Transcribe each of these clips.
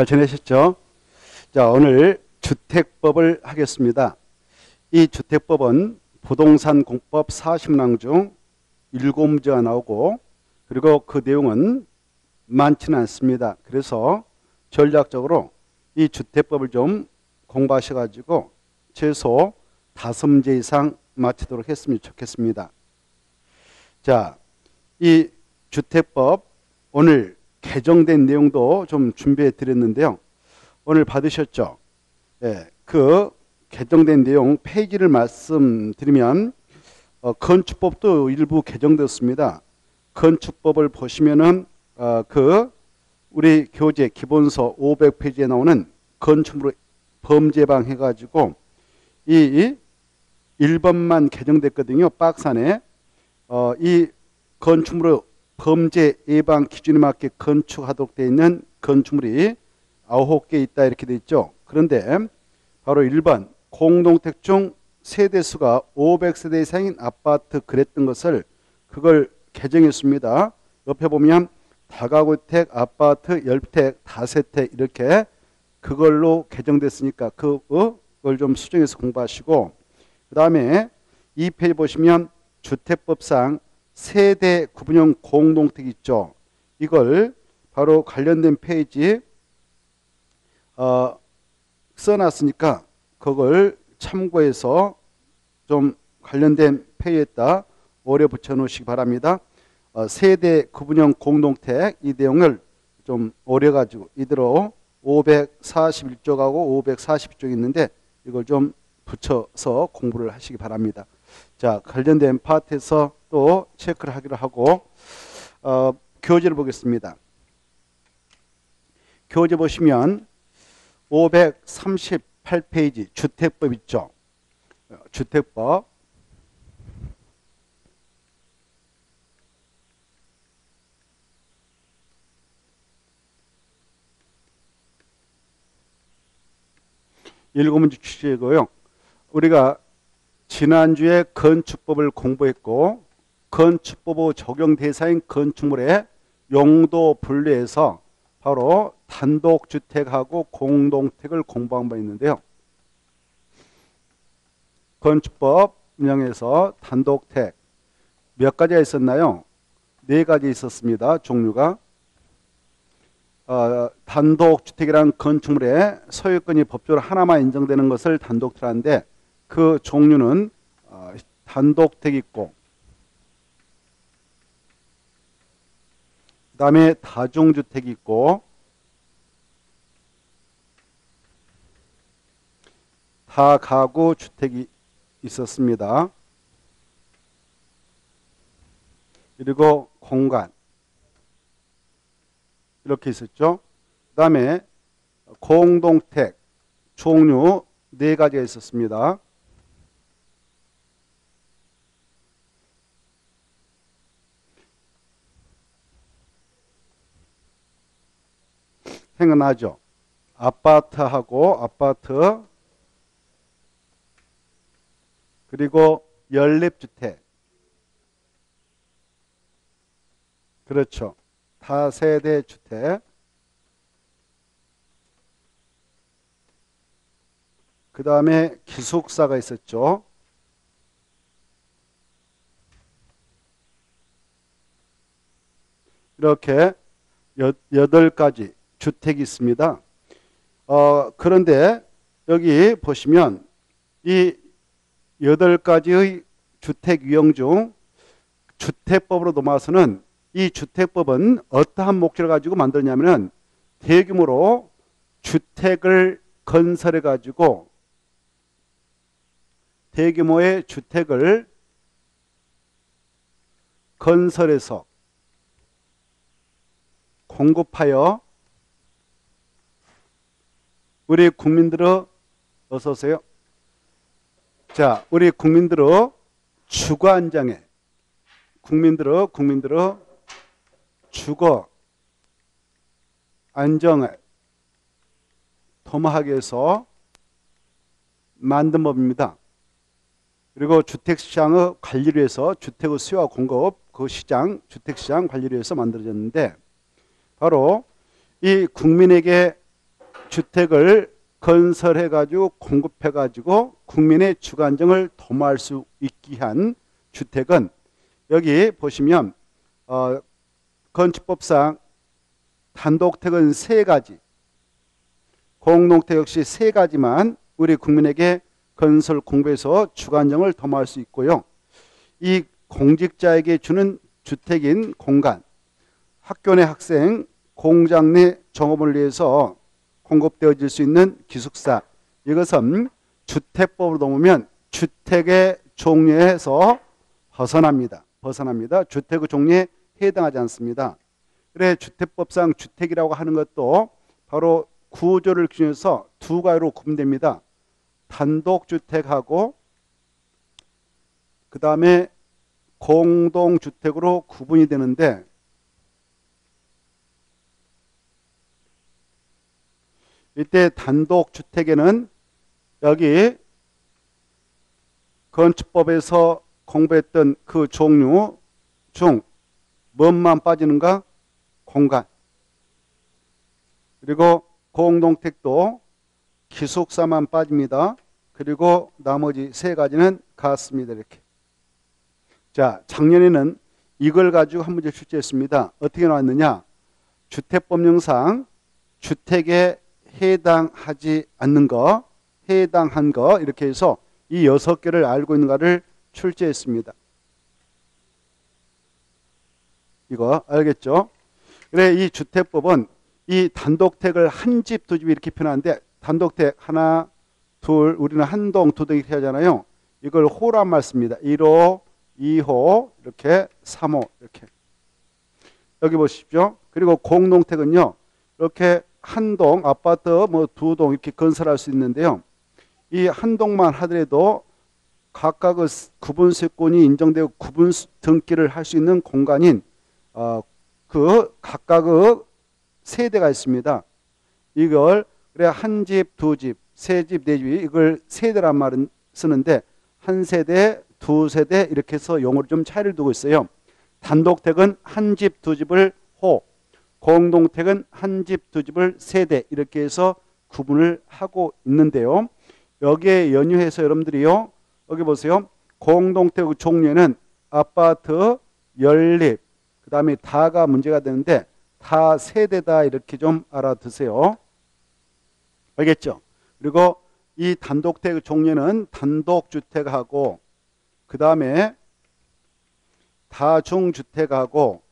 잘 지내셨죠? 자, 오늘 주택법을 하겠습니다. 이 주택법은 부동산 공법 40랑 중 7문제가 나오고, 그리고 그 내용은 많지는 않습니다. 그래서 전략적으로 이 주택법을 좀 공부하셔가지고 최소 5문제 이상 마치도록 했으면 좋겠습니다. 자, 이 주택법 오늘 개정된 내용도 좀 준비해 드렸는데요. 오늘 받으셨죠? 예, 그 개정된 내용 페이지를 말씀드리면 건축법도 일부 개정되었습니다. 건축법을 보시면은 우리 교재 기본서 500페이지에 나오는 건축물의 범죄방 해가지고 이 1번만 개정됐거든요. 박스 안에 이 건축물의 범죄 예방 기준에 맞게 건축하도록 되어 있는 건축물이 9개 있다 이렇게 되어 있죠. 그런데 바로 1번 공동택 중 세대수가 500세대 이상인 아파트 그랬던 것을 그걸 개정했습니다. 옆에 보면 다가구택, 아파트, 열택, 다세택 이렇게 그걸로 개정됐으니까 그걸 좀 수정해서 공부하시고, 그 다음에 2페이지 보시면 주택법상 세대 구분형 공동택 있죠. 이걸 바로 관련된 페이지 써놨으니까 그걸 참고해서 좀 관련된 페이지에다 오래 붙여놓으시기 바랍니다. 세대 구분형 공동택 이 내용을 좀 오려가지고 이대로 541쪽하고 542쪽이 있는데 이걸 좀 붙여서 공부를 하시기 바랍니다. 자, 관련된 파트에서 또 체크를 하기로 하고 교재를 보겠습니다. 교재 보시면 538페이지 주택법 있죠. 주택법 일곱 문제 취지이고요. 우리가 지난주에 건축법을 공부했고 건축법 적용 대상인 건축물의 용도 분류해서 바로 단독주택하고 공동택을 공부한 바 있는데요. 건축법 명에서 단독택 몇 가지가 있었나요? 4가지 있었습니다. 종류가. 단독주택이란 건축물의 소유권이 법적으로 하나만 인정되는 것을 단독주택 하는데 그 종류는 단독택이 있고, 그 다음에 다중주택이 있고, 다가구 주택이 있었습니다. 그리고 공간 이렇게 있었죠. 그 다음에 공동택 종류 4가지가 있었습니다. 생각나죠? 아파트하고 아파트, 그리고 연립주택, 그렇죠. 다세대 주택, 그 다음에 기숙사가 있었죠. 이렇게 8가지 주택이 있습니다. 그런데 여기 보시면 이 8가지의 주택 유형 중 주택법으로 넘어와서는 이 주택법은 어떠한 목적을 가지고 만들냐면은 대규모로 주택을 건설해 가지고 대규모의 주택을 건설해서 공급하여 우리 국민들의 어서 오세요. 자, 우리 국민들의 주거 안정에 국민들의 주거 안정을 도모하기 위해서 만든 법입니다. 그리고 주택시장의 관리를 위해서 주택의 수요와 공급, 그 시장, 주택시장 관리를 위해서 만들어졌는데 바로 이 국민에게 주택을 건설해가지고 공급해가지고 국민의 주거안정을 도모할 수 있게 한 주택은 여기 보시면 건축법상 단독택은 3가지, 공동택 역시 3가지만 우리 국민에게 건설 공부해서 주거안정을 도모할 수 있고요. 이 공직자에게 주는 주택인 공간, 학교 내 학생, 공장 내 종업원을 위해서 공급되어질 수 있는 기숙사, 이것은 주택법으로 넘으면 주택의 종류에서 벗어납니다. 주택의 종류에 해당하지 않습니다. 그래 주택법상 주택이라고 하는 것도 바로 구조를 기준해서 2가지로 구분됩니다. 단독주택하고 그 다음에 공동주택으로 구분이 되는데, 이때 단독주택에는 여기 건축법에서 공부했던 그 종류 중 뭐만 빠지는가? 공간. 그리고 공동택도 기숙사만 빠집니다. 그리고 나머지 3가지는 같습니다. 이렇게. 자, 작년에는 이걸 가지고 한 문제 출제했습니다. 어떻게 나왔느냐? 주택법령상 주택에 해당하지 않는 거, 해당한 거, 이렇게 해서 이 6개를 알고 있는가를 출제했습니다. 이거 알겠죠? 그래 이 주택법은 이 단독택을 한 집, 2집 이렇게 표현하는데, 단독택 하나, 둘, 우리는 한 동, 2동 이렇게 하잖아요. 이걸 호란 말 씁니다. 1호, 2호, 이렇게 3호, 이렇게. 여기 보십시오. 그리고 공동택은요, 이렇게 한 동, 아파트 뭐 2동 이렇게 건설할 수 있는데요. 이 한 동만 하더라도 각각의 구분세권이 인정되고 구분 등기를 할 수 있는 공간인 그 각각의 세대가 있습니다. 이걸 그래 한 집, 2집, 3집, 4집 이걸 세대란 말은 쓰는데, 한 세대, 2세대 이렇게 해서 용어를 좀 차이를 두고 있어요. 단독택은 한 집, 2집을 호, 공동택은 한 집, 2집을 세대 이렇게 해서 구분을 하고 있는데요. 여기에 연유해서 여러분들이요, 여기 보세요. 공동택 종류에는 아파트, 연립, 그 다음에 다가 문제가 되는데 다 세대다 이렇게 좀 알아두세요. 알겠죠? 그리고 이 단독택 종류는 단독주택하고 그 다음에 다중주택하고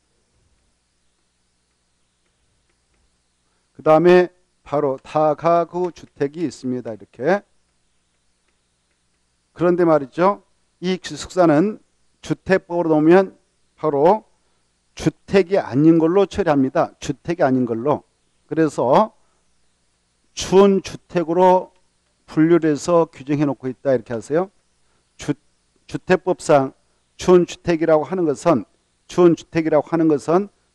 그 다음에 바로 다가구 주택이 있습니다. 이렇게. 그런데 말이죠. 이 기숙사는 주택법으로 놓으면 바로 주택이 아닌 걸로 처리합니다. 주택이 아닌 걸로. 그래서 준주택으로 분류를 해서 규정해 놓고 있다 이렇게 하세요. 주택법상 준주택이라고 하는 것은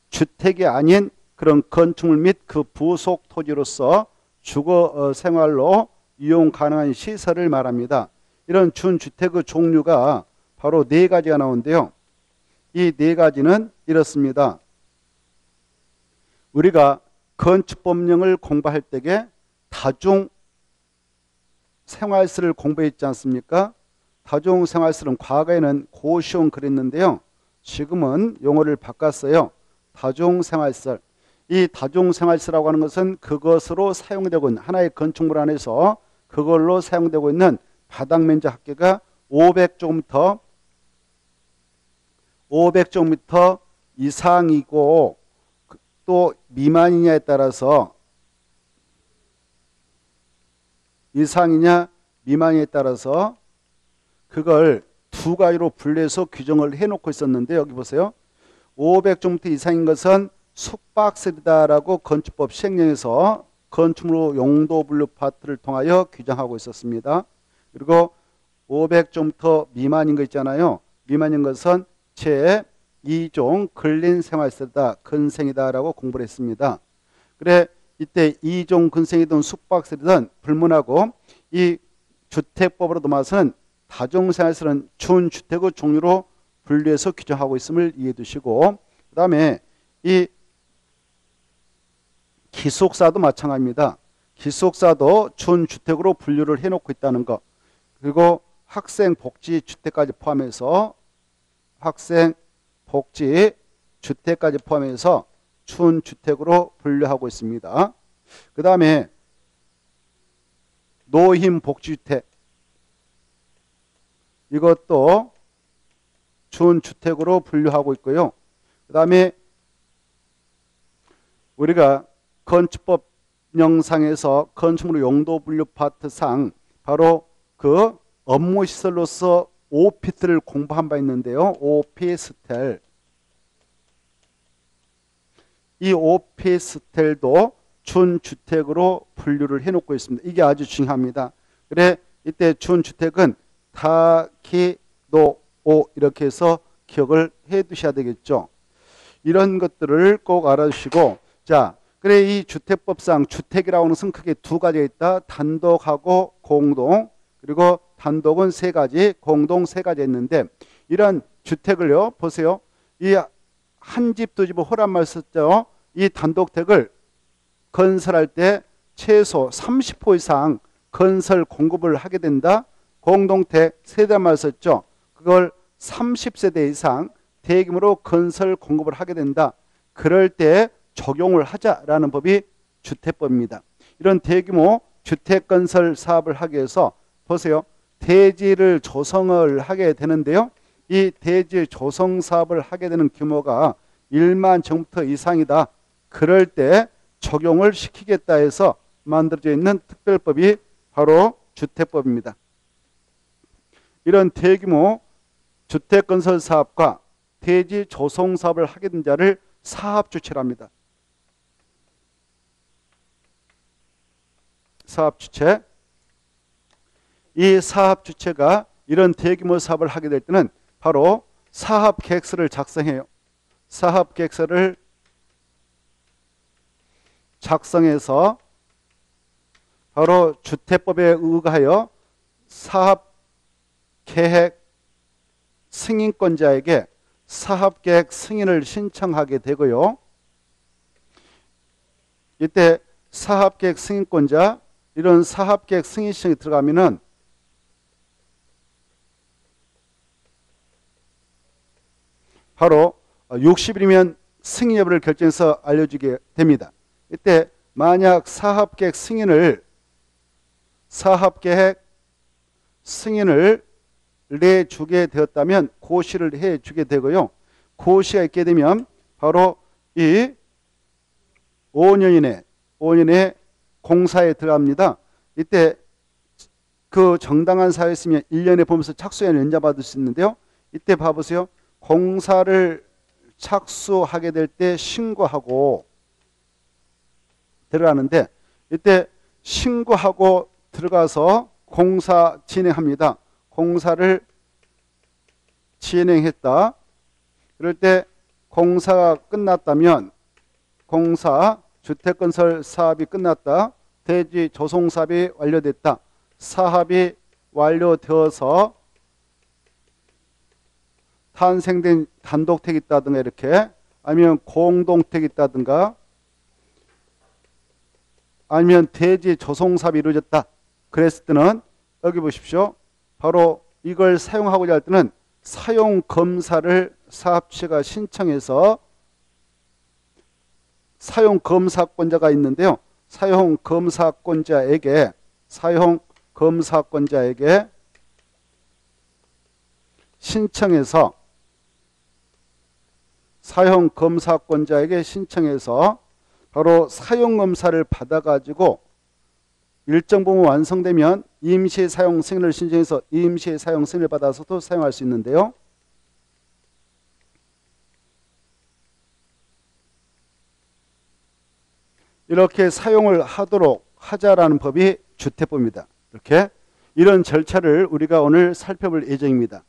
주택이 아닌 그런 건축물 및 그 부속 토지로서 주거 생활로 이용 가능한 시설을 말합니다. 이런 준주택의 종류가 바로 4가지가 나오는데요. 이 4가지는 이렇습니다. 우리가 건축법령을 공부할 때에 다중생활시를 공부했지 않습니까? 다중생활시는 과거에는 고시원 그랬는데요. 지금은 용어를 바꿨어요. 다중생활시. 이 다중생활시라고 하는 것은 그것으로 사용되고 있는 하나의 건축물 안에서 그걸로 사용되고 있는 바닥면적 합계가 500제곱미터 이상이고 또 미만이냐에 따라서 이상이냐 미만이냐에 따라서 그걸 2가지로 분류해서 규정을 해놓고 있었는데, 여기 보세요. 500제곱미터 이상인 것은 숙박시설이다라고 건축법 시행령에서 건축물 용도 분류 파트를 통하여 규정하고 있었습니다. 그리고 500제곱미터 미만인 거 있잖아요. 미만인 것은 제2종 근린생활시설이다, 근생이다라고 공부를 했습니다. 그래 이때 2종 근생이든 숙박시설이든 불문하고 이 주택법으로 넘어서는 다중생활시설은 준주택의 종류로 분류해서 규정하고 있음을 이해해 두시고, 그 다음에 이 기숙사도 마찬가지입니다. 기숙사도 준주택으로 분류를 해놓고 있다는 것. 그리고 학생복지주택까지 포함해서 학생복지주택까지 포함해서 준주택으로 분류하고 있습니다. 그 다음에 노인복지주택, 이것도 준주택으로 분류하고 있고요. 그 다음에 우리가 건축법 영상에서 건축물 용도 분류 파트상 바로 그 업무시설로서 오피스텔을 공부한 바 있는데요. 오피스텔. 이 오피스텔도 준주택으로 분류를 해놓고 있습니다. 이게 아주 중요합니다. 그래 이때 준주택은 다기노 이렇게 해서 기억을 해 두셔야 되겠죠. 이런 것들을 꼭 알아주시고, 자, 그래 이 주택법상 주택이라고 하는 것은 크게 두 가지가 있다. 단독하고 공동. 그리고 단독은 세 가지, 공동 세 가지 있는데, 이런 주택을요, 보세요. 이 한 집, 두 집을 호란 말 썼죠. 이 단독택을 건설할 때 최소 30% 이상 건설 공급을 하게 된다. 공동택 세대 말 썼죠. 그걸 30세대 이상 대규모로 건설 공급을 하게 된다. 그럴 때 적용을 하자라는 법이 주택법입니다. 이런 대규모 주택건설 사업을 하기 위해서 보세요. 대지를 조성을 하게 되는데요. 이 대지 조성 사업을 하게 되는 규모가 1만 제곱미터 이상이다. 그럴 때 적용을 시키겠다 해서 만들어져 있는 특별법이 바로 주택법입니다. 이런 대규모 주택건설 사업과 대지 조성 사업을 하게 된 자를 사업주체랍니다. 사업주체. 이 사업주체가 이런 대규모 사업을 하게 될 때는 바로 사업계획서를 작성해요. 사업계획서를 작성해서 바로 주택법에 의거하여 사업계획 승인권자에게 사업계획 승인을 신청하게 되고요. 이때 사업계획 승인권자, 이런 사업계획 승인 신청이 들어가면은 바로 60일이면 승인 여부를 결정해서 알려주게 됩니다. 이때 만약 사업계획 승인을 내주게 되었다면 고시를 해주게 되고요. 고시가 있게 되면 바로 이 5년 이내 공사에 들어갑니다. 이때 그 정당한 사유가 있으면 1년에 보면서 착수에 연장받을 수 있는데요. 이때 봐보세요. 공사를 착수하게 될 때 신고하고 들어가는데, 이때 신고하고 들어가서 공사 진행합니다. 공사를 진행했다. 그럴 때 공사가 끝났다면 주택건설 사업이 끝났다. 대지 조성 사업이 완료됐다. 사업이 완료되어서 탄생된 단독택이 있다든가 이렇게, 아니면 공동택이 있다든가, 아니면 대지 조성 사업이 이루어졌다. 그랬을 때는 여기 보십시오. 바로 이걸 사용하고자 할 때는 사용검사를 사업체가 신청해서 사용검사권자가 있는데요. 사용검사권자에게 신청해서 바로 사용검사를 받아가지고 일정 부분 완성되면 임시사용 승인을 신청해서 임시사용 승인을 받아서도 사용할 수 있는데요. 이렇게 사용을 하도록 하자라는 법이 주택법입니다. 이렇게 이런 절차를 우리가 오늘 살펴볼 예정입니다.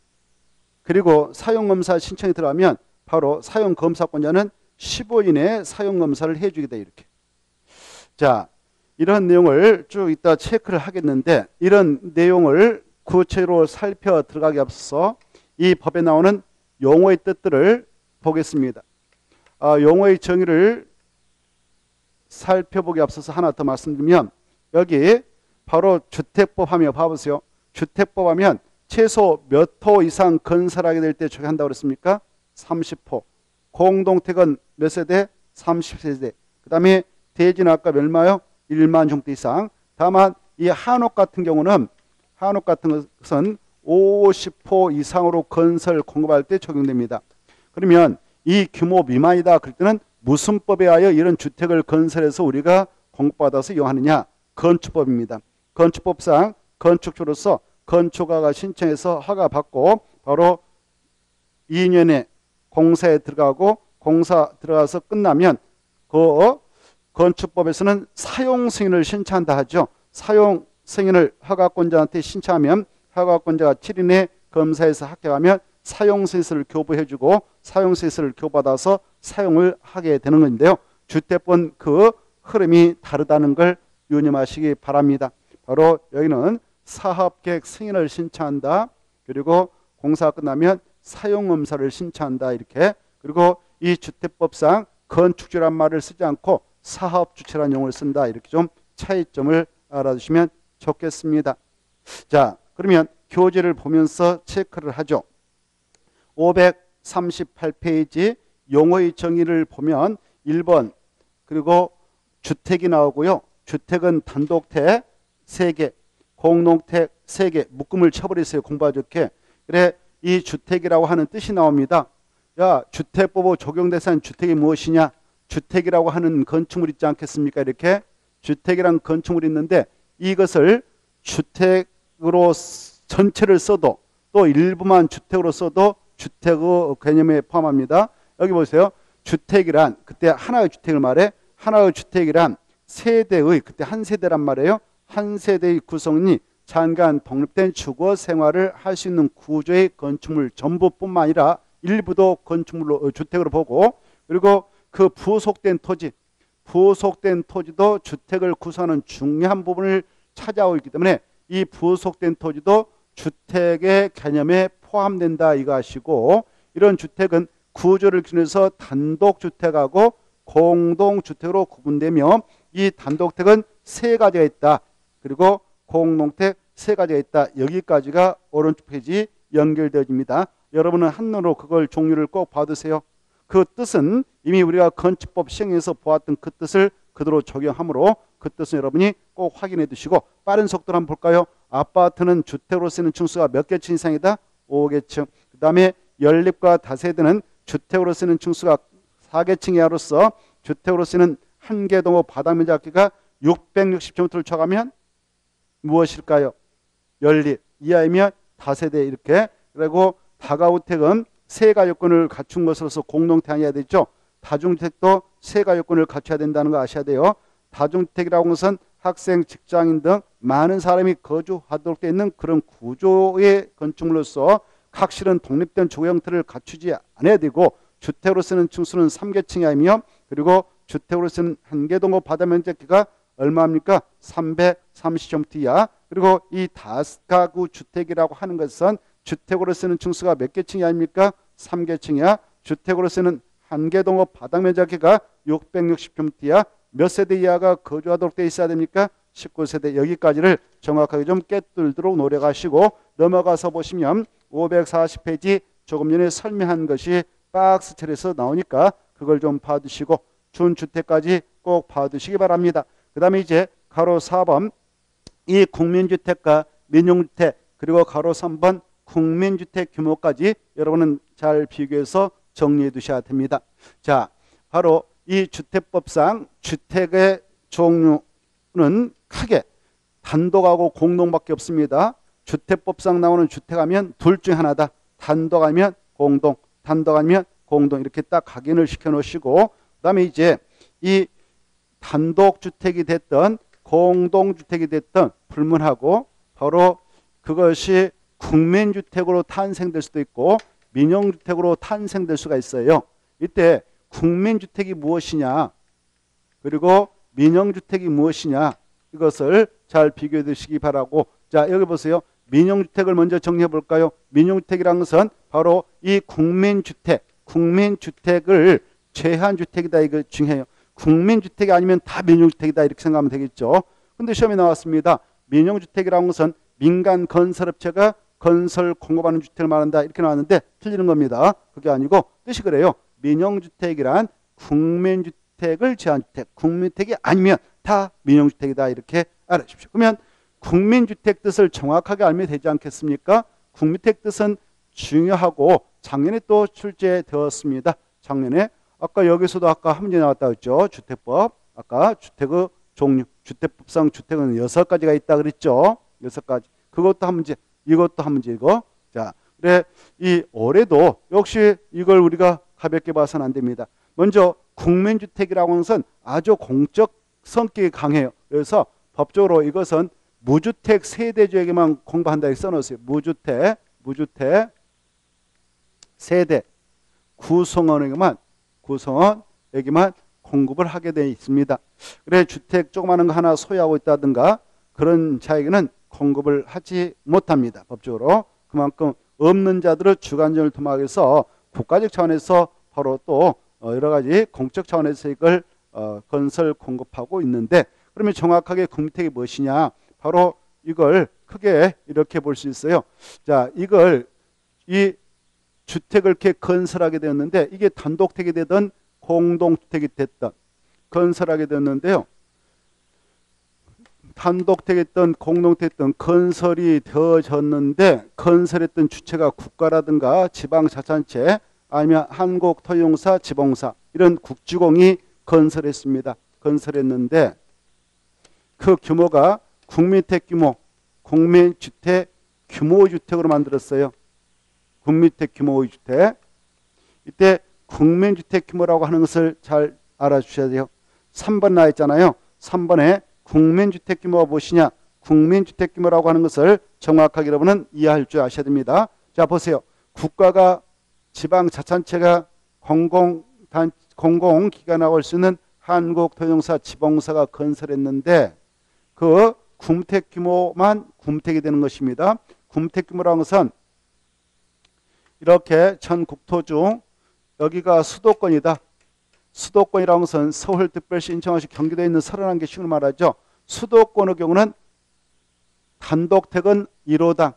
그리고 사용검사 신청이 들어가면 바로 사용검사권자는 15일 이내에 사용검사를 해주게 돼. 이렇게. 자, 이런 내용을 쭉 이따 체크를 하겠는데, 이런 내용을 구체로 살펴 들어가기 앞서서 이 법에 나오는 용어의 뜻들을 보겠습니다. 용어의 정의를 살펴보기 앞서서 하나 더 말씀드리면, 여기 바로 주택법 하며 봐보세요. 주택법 하면 최소 몇 호 이상 건설하게 될 때 적용한다고 그랬습니까? 30호. 공동택은 몇 세대? 30세대. 그 다음에 대지는 아까 얼마요? 1만 종대 이상. 다만 이 한옥 같은 경우는 한옥 같은 것은 50호 이상으로 건설 공급할 때 적용됩니다. 그러면 이 규모 미만이다 그럴 때는 무슨 법에 하여 이런 주택을 건설해서 우리가 공급받아서 이용하느냐? 건축법입니다. 건축법상 건축주로서 건축가가 신청해서 허가받고 바로 2년에 공사에 들어가고 공사 들어가서 끝나면 그 건축법에서는 사용 승인을 신청한다 하죠. 사용 승인을 허가권자한테 신청하면 허가권자가 7인에 검사에서 합격하면 사용 승인서를 교부해주고 사용 승인서를 교부받아서 사용을 하게 되는 건데요. 주택법 그 흐름이 다르다는 걸 유념하시기 바랍니다. 바로 여기는 사업계획 승인을 신청한다. 그리고 공사가 끝나면 사용검사를 신청한다. 이렇게. 그리고 이 주택법상 건축주란 말을 쓰지 않고 사업주체라는 용어를 쓴다. 이렇게 좀 차이점을 알아두시면 좋겠습니다. 자, 그러면 교재를 보면서 체크를 하죠. 538페이지 용어의 정의를 보면 1번 그리고 주택이 나오고요. 주택은 단독택 3개, 공동택 3개, 묶음을 쳐버리세요. 공부하기 좋게. 그래, 이 주택이라고 하는 뜻이 나옵니다. 야, 주택법의 적용 대상 주택이 무엇이냐? 주택이라고 하는 건축물 있지 않겠습니까? 이렇게 주택이란 건축물이 있는데 이것을 주택으로 전체를 써도 또 일부만 주택으로 써도 주택의 개념에 포함합니다. 여기 보세요. 주택이란 그때 하나의 주택을 말해. 하나의 주택이란 세대의 그때 한 세대란 말이에요. 한 세대의 구성이 장기간 독립된 주거 생활을 할 수 있는 구조의 건축물 전부뿐만 아니라 일부도 건축물로 주택으로 보고 그리고 그 부속된 토지도 주택을 구성하는 중요한 부분을 차지하고 있기 때문에 이 부속된 토지도 주택의 개념에 포함된다 이거 아시고 이런 주택은 구조를 기준해서 단독주택하고 공동주택으로 구분되며 이 단독택은 3가지가 있다. 그리고 공동택 3가지가 있다. 여기까지가 오른쪽 페이지 연결되어집니다. 여러분은 한눈으로 그걸 종류를 꼭 봐두세요. 그 뜻은 이미 우리가 건축법 시행에서 보았던 그 뜻을 그대로 적용하므로 그 뜻은 여러분이 꼭 확인해 두시고 빠른 속도로 한번 볼까요? 아파트는 주택으로 쓰는 층수가 몇 개층 이상이다? 5개층. 그 다음에 연립과 다세대는 주택으로 쓰는 층수가 4개층 이하로서 주택으로 쓰는 한 개 동호 바닥 면적 합계가 660제곱미터를 쳐가면 무엇일까요? 연립 이하이면 다세대 이렇게. 그리고 다가주택은 3가지 요건을 갖춘 것으로서 공동택 아니어야 되죠. 다중주택도 3가지 요건을 갖춰야 된다는 거 아셔야 돼요. 다중주택이라고 하는 것은 학생, 직장인 등 많은 사람이 거주하도록 되어 있는 그런 구조의 건축물로서 각실은 독립된 주거 형태를 갖추지 않아야 되고 주택으로 쓰는 층수는 3개층 이하이며 그리고 주택으로 쓰는 한 개 동호 바닥 면적가 얼마입니까? 330제곱미터 이하. 그리고 이 다가구 주택이라고 하는 것은 주택으로 쓰는 층수가 몇 개층 이하입니까? 3개층 이하. 주택으로 쓰는 한 개 동호 바닥 면적가 660제곱미터 이하. 몇 세대 이하가 거주하도록 되어 있어야 됩니까? 19세대. 여기까지를 정확하게 좀 깨뚫도록 노력하시고 넘어가서 보시면 540페이지 조금 전에 설명한 것이 박스 처리에서 나오니까 그걸 좀 봐두시고 준주택까지 꼭 봐두시기 바랍니다. 그 다음에 이제 가로 4번 이 국민주택과 민용주택 그리고 가로 3번 국민주택 규모까지 여러분은 잘 비교해서 정리해 두셔야 됩니다. 자, 바로 이 주택법상 주택의 종류는 크게 단독하고 공동밖에 없습니다. 주택법상 나오는 주택하면 둘 중 하나다. 단독하면 공동, 단독하면 공동 이렇게 딱 각인을 시켜 놓으시고 그다음에 이제 이 단독주택이 됐던 공동주택이 됐던 불문하고 바로 그것이 국민주택으로 탄생될 수도 있고 민영주택으로 탄생될 수가 있어요. 이때 국민주택이 무엇이냐 그리고 민영주택이 무엇이냐 이것을 잘 비교해 두시기 바라고 자 여기 보세요. 민영주택을 먼저 정리해 볼까요? 민영주택이라는 것은 바로 이 국민주택을 제한주택이다 이거 중요해요. 국민주택이 아니면 다 민영주택이다 이렇게 생각하면 되겠죠. 근데 시험에 나왔습니다. 민영주택이라는 것은 민간 건설업체가 건설 공급하는 주택을 말한다. 이렇게 나왔는데 틀리는 겁니다. 그게 아니고 뜻이 그래요. 민영주택이란 국민주택을 제한 주택, 국민주택이 아니면 다 민영주택이다. 이렇게 알아주십시오. 그러면 국민주택 뜻을 정확하게 알면 되지 않겠습니까? 국민주택 뜻은 중요하고 작년에 또 출제되었습니다. 작년에 아까 여기서도 아까 한 문제 나왔다 했죠. 주택법. 아까 주택의 종류, 주택법상 주택은 6가지가 있다 그랬죠. 6가지. 그것도 한 문제, 이것도 한 문제 이거. 자, 그래 이 올해도 역시 이걸 우리가 가볍게 봐서는 안 됩니다. 먼저 국민주택이라고 하는 것은 아주 공적 성격이 강해요. 그래서 법적으로 이것은 무주택 세대주에게만 공부한다 이렇게 써놓으세요. 무주택 세대 구성원에게만 공급을 하게 되어 있습니다. 그래 주택 조그마한 거 하나 소유하고 있다든가 그런 자에게는 공급을 하지 못합니다. 법적으로. 그만큼 없는 자들의 주관적을 도모하기 위해서 국가적 차원에서 바로 또 여러 가지 공적 차원에서 이걸 건설 공급하고 있는데 그러면 정확하게 국민주택이 무엇이냐? 바로 이걸 크게 이렇게 볼 수 있어요. 자, 이걸 이 주택을 이렇게 건설하게 되었는데 이게 단독택이 되든 공동주택이 됐든 건설하게 되었는데요. 단독택이든 공동택이든 건설이 되어졌는데 건설했던 주체가 국가라든가 지방자치단체 아니면 한국토용사, 지봉사 이런 국지공이 건설했습니다. 건설했는데 그 규모가 국민주택 규모, 국민주택 규모의 주택으로 만들었어요. 국민주택 규모의 주택. 이때 국민주택 규모라고 하는 것을 잘 알아주셔야 돼요. 3번 나왔잖아요. 3번에 국민주택 규모가 무엇이냐? 국민주택 규모라고 하는 것을 정확하게 여러분은 이해할 줄 아셔야 됩니다. 자, 보세요. 국가가 지방자치단체가 공공기관하고 할 수 있는 한국토용사, 지봉사가 건설했는데 그 국민주택 규모만 국민주택이 되는 것입니다. 국민주택 규모라는 것은 이렇게 전국토 중 여기가 수도권이다. 수도권이라는 것은 서울특별시, 인천시, 경기도에 있는 31개씩을 말하죠. 수도권의 경우는 단독택은 1호당,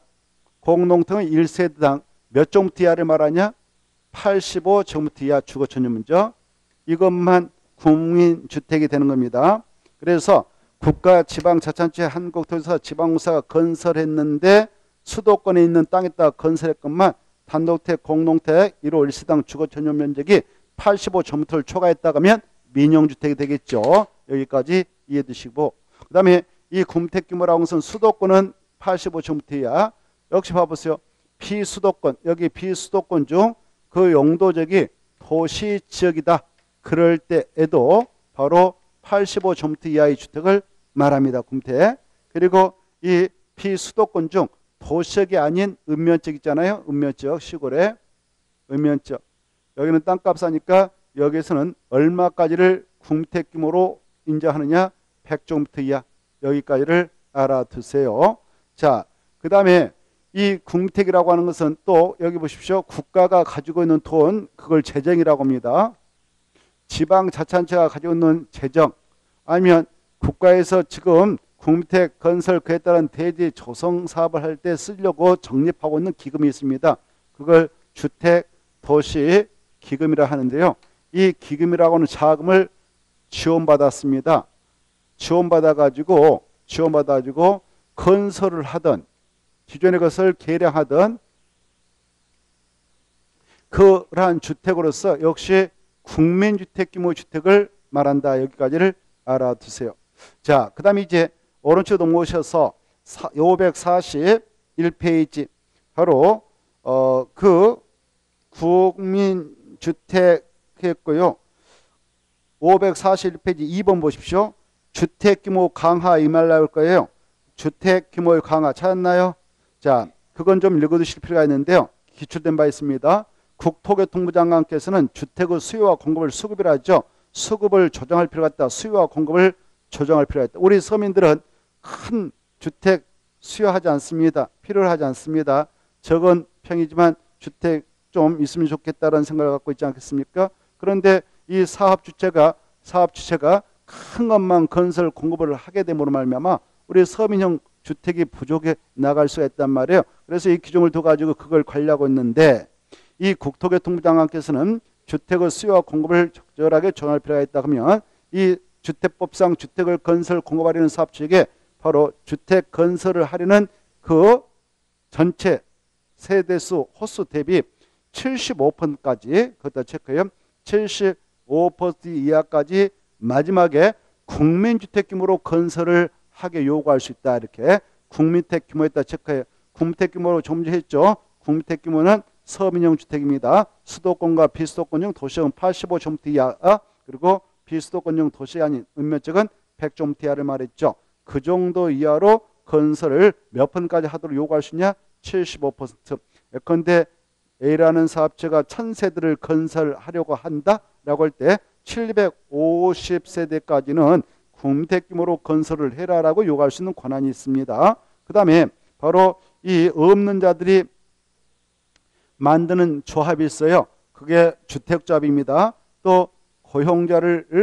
공동택은 1세대당 몇 종부터 이하를 말하냐? 85제곱미터 이하 주거천연문적. 이것만 국민주택이 되는 겁니다. 그래서 국가 지방자치단체 한국토지사 지방공사가 건설했는데 수도권에 있는 땅에다가 건설했건만 단독택, 공동택 1호 1세당 주거천연면적이 85제곱미터를 초과했다고 하면 민영주택이 되겠죠. 여기까지 이해해 두시고 그 다음에 이 국민주택 규모라고 하는 것은 수도권은 85제곱미터 이하. 역시 봐보세요. 비수도권, 여기 비수도권 중 그 용도적이 도시지역이다. 그럴 때에도 바로 85제곱미터 이하의 주택을 말합니다. 국민주택. 그리고 이 비수도권 중 도시역이 아닌 읍면적 있잖아요. 읍면적, 시골에 읍면적. 여기는 땅값 사니까 여기에서는 얼마까지를 국민주택 규모로 인정하느냐? 100제곱미터 이하. 여기까지를 알아두세요. 자, 그 다음에 이 국민주택이라고 하는 것은 또 여기 보십시오. 국가가 가지고 있는 돈, 그걸 재정이라고 합니다. 지방자치단체가 가지고 있는 재정 아니면 국가에서 지금 국민주택 건설 그에 따른 대지 조성 사업을 할 때 쓰려고 적립하고 있는 기금이 있습니다. 그걸 주택 도시 기금이라 하는데요. 이 기금이라고 하는 자금을 지원받았습니다. 지원받아가지고 건설을 하던 기존의 것을 개량하던 그러한 주택으로서 역시 국민주택 규모 주택을 말한다. 여기까지를 알아두세요. 자, 그 다음에 이제 오른쪽으로 넘어오셔서 541페이지 바로 그 국민주택 했고요. 541페이지 2번 보십시오. 주택규모 강화 이 말 나올 거예요. 주택규모의 강화 찾았나요? 자, 그건 좀 읽어두실 필요가 있는데요. 기출된 바 있습니다. 국토교통부 장관께서는 주택의 수요와 공급을 수급이라 하죠. 수급을 조정할 필요가 있다. 수요와 공급을 조정할 필요가 있다. 우리 서민들은 큰 주택 수요하지 않습니다. 필요를 하지 않습니다. 적은 평이지만 주택 좀 있으면 좋겠다는 생각을 갖고 있지 않겠습니까? 그런데 이 사업 주체가 큰 것만 건설 공급을 하게 됨으로 말미암아 우리 서민형 주택이 부족해 나갈 수가 있단 말이에요. 그래서 이 기준을 둬 가지고 그걸 관리하고 있는데 이 국토교통부 장관께서는 주택의 수요와 공급을 적절하게 조정할 필요가 있다 하면 이 주택법상 주택을 건설 공급하려는 사업주에게 바로 주택 건설을 하려는 그 전체 세대수 호수 대비 75%까지 그것도 체크해요. 75% 이하까지 마지막에 국민주택 규모로 건설을 하게 요구할 수 있다. 이렇게 국민주택 규모에다 체크해요. 국민주택 규모로 좀 전에 했죠. 국민주택 규모는 서민형 주택입니다. 수도권과 비수도권형 도시형 85제곱미터 이하 그리고 비수도권형 도시 아닌 읍면적은 100제곱미터 이하를 말했죠. 그 정도 이하로 건설을 몇 번까지 하도록 요구할 수 있냐? 75%. 예컨대 A라는 사업체가 1000세대를 건설하려고 한다라고 할 때 750세대까지는 국민주택 규모로 건설을 해라라고 요구할 수 있는 권한이 있습니다. 그 다음에 바로 이 없는 자들이 만드는 조합이 있어요. 그게 주택조합입니다. 또 근로자를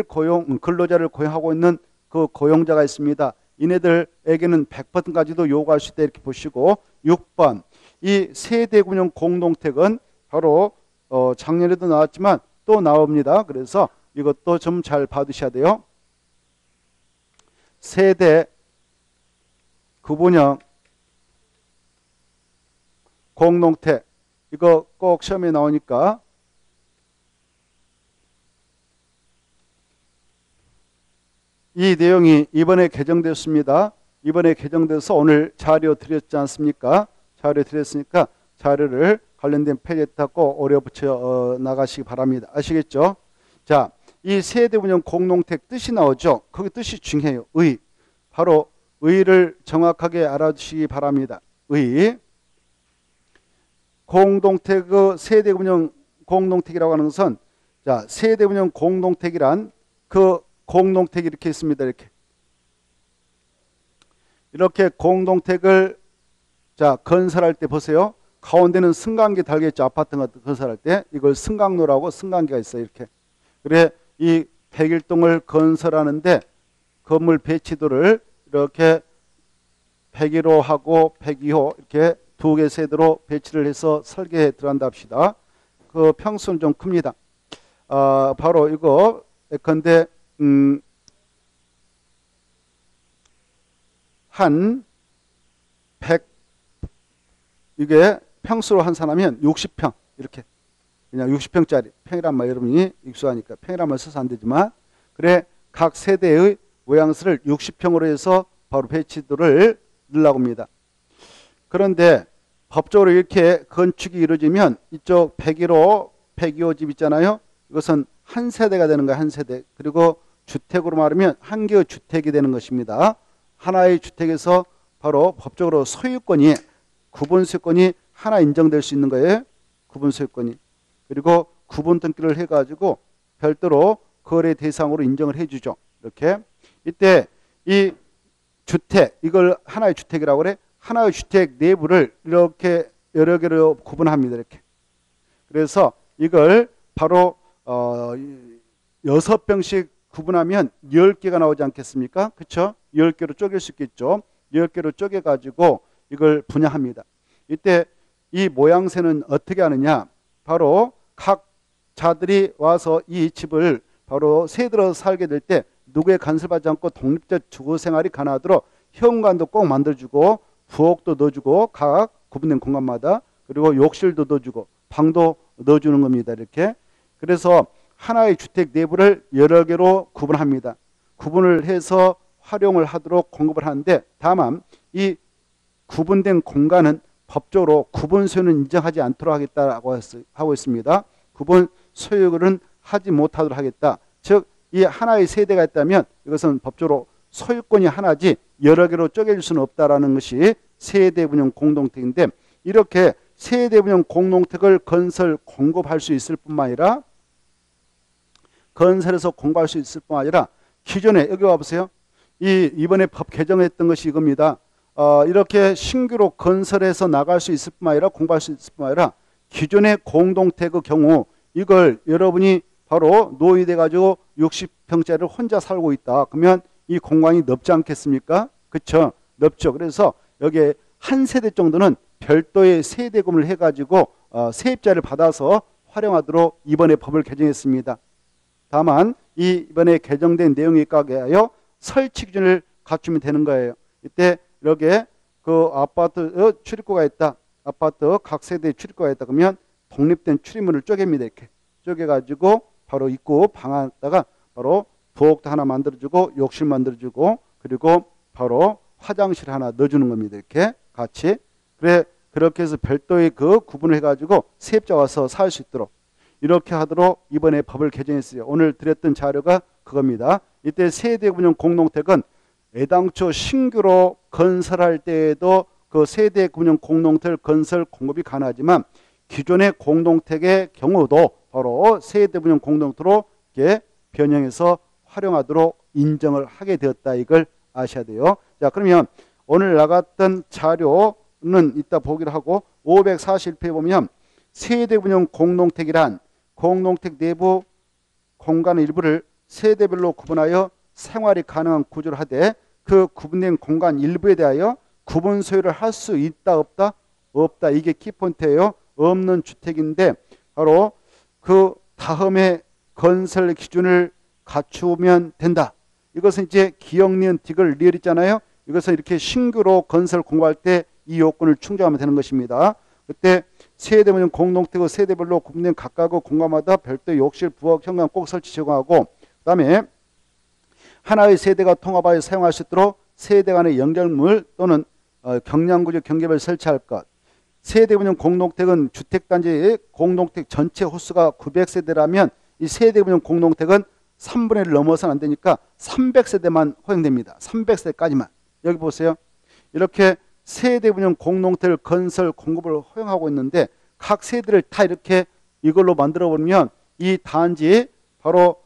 고용하고 있는 그 고용자가 있습니다. 이네들에게는 100%까지도 요구할 수 있다 이렇게 보시고 6번 이 세대군용 공동택은 바로 작년에도 나왔지만 또 나옵니다. 그래서 이것도 좀 잘 받으셔야 돼요. 세대 구분형 공동택 이거 꼭 시험에 나오니까 이 내용이 이번에 개정됐습니다. 이번에 개정돼서 오늘 자료 드렸지 않습니까? 자료 드렸으니까 자료를 관련된 페이지에다 꼭 오려 붙여 나가시기 바랍니다. 아시겠죠? 자, 이 세대운영 공동택 뜻이 나오죠. 거기 뜻이 중요해요. 의. 바로 의를 정확하게 알아두시기 바랍니다. 의. 공동택의 세대운영 공동택이라고 하는 것은 자, 세대운영 공동택이란 그 공동택이 이렇게 있습니다. 이렇게 공동택을 자 건설할 때 보세요. 가운데는 승강기 달겠죠. 아파트 같은 건설할 때 이걸 승강로라고 승강기가 있어요. 이렇게. 그래 이 101동을 건설하는데 건물 배치도를 이렇게 101호하고 102호 이렇게 두 개 세대로 배치를 해서 설계해 들어간다 합시다. 그 평수는 좀 큽니다. 바로 이거 예컨대 한 100 이게 평수로 환산하면 60평 이렇게 그냥 60평짜리 평이란 말 여러분이 익숙하니까 평이란 말 써서 안 되지만 그래 각 세대의 모양수를 60평으로 해서 바로 배치도를 넣으려고 합니다. 그런데 법적으로 이렇게 건축이 이루어지면 이쪽 101호, 102호 집 있잖아요. 이것은 한 세대가 되는 거예요. 한 세대. 그리고 주택으로 말하면 한 개의 주택이 되는 것입니다. 하나의 주택에서 바로 법적으로 소유권이 구분 소유권이 하나 인정될 수 있는 거예요. 구분 소유권이. 그리고 구분 등기를 해가지고 별도로 거래 대상으로 인정을 해주죠. 이렇게. 이때 이 주택 이걸 하나의 주택이라고 그래. 하나의 주택 내부를 이렇게 여러 개로 구분합니다. 이렇게. 그래서 이걸 바로 6병씩 구분하면 10개가 나오지 않겠습니까? 그렇죠? 10개로 쪼갤 수 있겠죠. 10개로 쪼개가지고 이걸 분야합니다. 이때 이 모양새는 어떻게 하느냐? 바로 각 자들이 와서 이 집을 바로 세들어 살게 될 때 누구의 간섭하지 않고 독립적 주거생활이 가능하도록 현관도 꼭 만들어주고 부엌도 넣어주고 각 구분된 공간마다 그리고 욕실도 넣어주고 방도 넣어주는 겁니다. 이렇게. 그래서 하나의 주택 내부를 여러 개로 구분합니다. 구분을 해서 활용을 하도록 공급을 하는데 다만 이 구분된 공간은 법적으로 구분 소유는 인정하지 않도록 하겠다라고 하고 있습니다. 구분 소유는 하지 못하도록 하겠다. 즉 이 하나의 세대가 있다면 이것은 법적으로 소유권이 하나지 여러 개로 쪼개질 수는 없다라는 것이 세대분용 공동택인데 이렇게 세대분용 공동택을 건설 공급할 수 있을 뿐만 아니라 건설해서 공부할 수 있을 뿐만 아니라 기존에 여기 와보세요. 이번에 법 개정했던 것이 이겁니다. 이렇게 신규로 건설해서 나갈 수 있을 뿐만 아니라 공부할 수 있을 뿐만 아니라 기존의 공동택의 경우 이걸 여러분이 바로 노후돼 가지고 60평 평짜리를 혼자 살고 있다. 그러면 이 공간이 넓지 않겠습니까? 그렇죠? 넓죠. 그래서 여기에 한 세대 정도는 별도의 세대금을 해가지고 세입자를 받아서 활용하도록 이번에 법을 개정했습니다. 다만 이번에 개정된 내용에 따라서 설치 기준을 갖추면 되는 거예요. 이때 이렇게 그 아파트 출입구가 있다. 아파트 각 세대에 출입구가 있다. 그러면 독립된 출입문을 쪼갭니다. 이렇게 쪼개가지고 바로 입구 방에다가 바로 부엌도 하나 만들어주고 욕실 만들어주고 그리고 바로 화장실 하나 넣어주는 겁니다. 이렇게 같이. 그렇게 해서 별도의 그 구분을 해가지고 세입자 와서 살 수 있도록 이렇게 하도록 이번에 법을 개정했어요. 오늘 드렸던 자료가 그겁니다. 이때 세대분용 공동택은 애당초 신규로 건설할 때에도 그 세대분용 공동택 건설 공급이 가능하지만 기존의 공동택의 경우도 바로 세대분용 공동택으로 이렇게 변형해서 활용하도록 인정을 하게 되었다. 이걸 아셔야 돼요. 자, 그러면 오늘 나갔던 자료는 이따 보기로 하고 541페이지에 보면 세대분용 공동택이란 공동택 내부 공간의 일부를 세대별로 구분하여 생활이 가능한 구조를 하되 그 구분된 공간 일부에 대하여 구분 소유를 할 수 있다 없다? 없다. 이게 키포인트예요. 없는 주택인데 바로 그 다음에 건설 기준을 갖추면 된다. 이것은 이제 기역, 니은, 딕을 리얼 있잖아요. 이것은 이렇게 신규로 건설 공부할 때 이 요건을 충족하면 되는 것입니다. 그때 세대분용 공동택의 세대별로 구분된 각각의 공간마다 별도의 욕실, 부엌, 현관 꼭 설치 제공하고 그다음에 하나의 세대가 통합하여 사용할 수 있도록 세대 간의 연결물 또는 경량구조 경계를 설치할 것. 세대분용 공동택은 주택단지의 공동택 전체 호수가 900세대라면 이 세대분용 공동택은 3분의 1을 넘어서는 안 되니까 300세대만 허용됩니다. 300세대까지만. 여기 보세요. 이렇게 세대분용 공동택을 건설 공급을 허용하고 있는데 각 세대를 다 이렇게 이걸로 만들어 보면 이 단지에 바로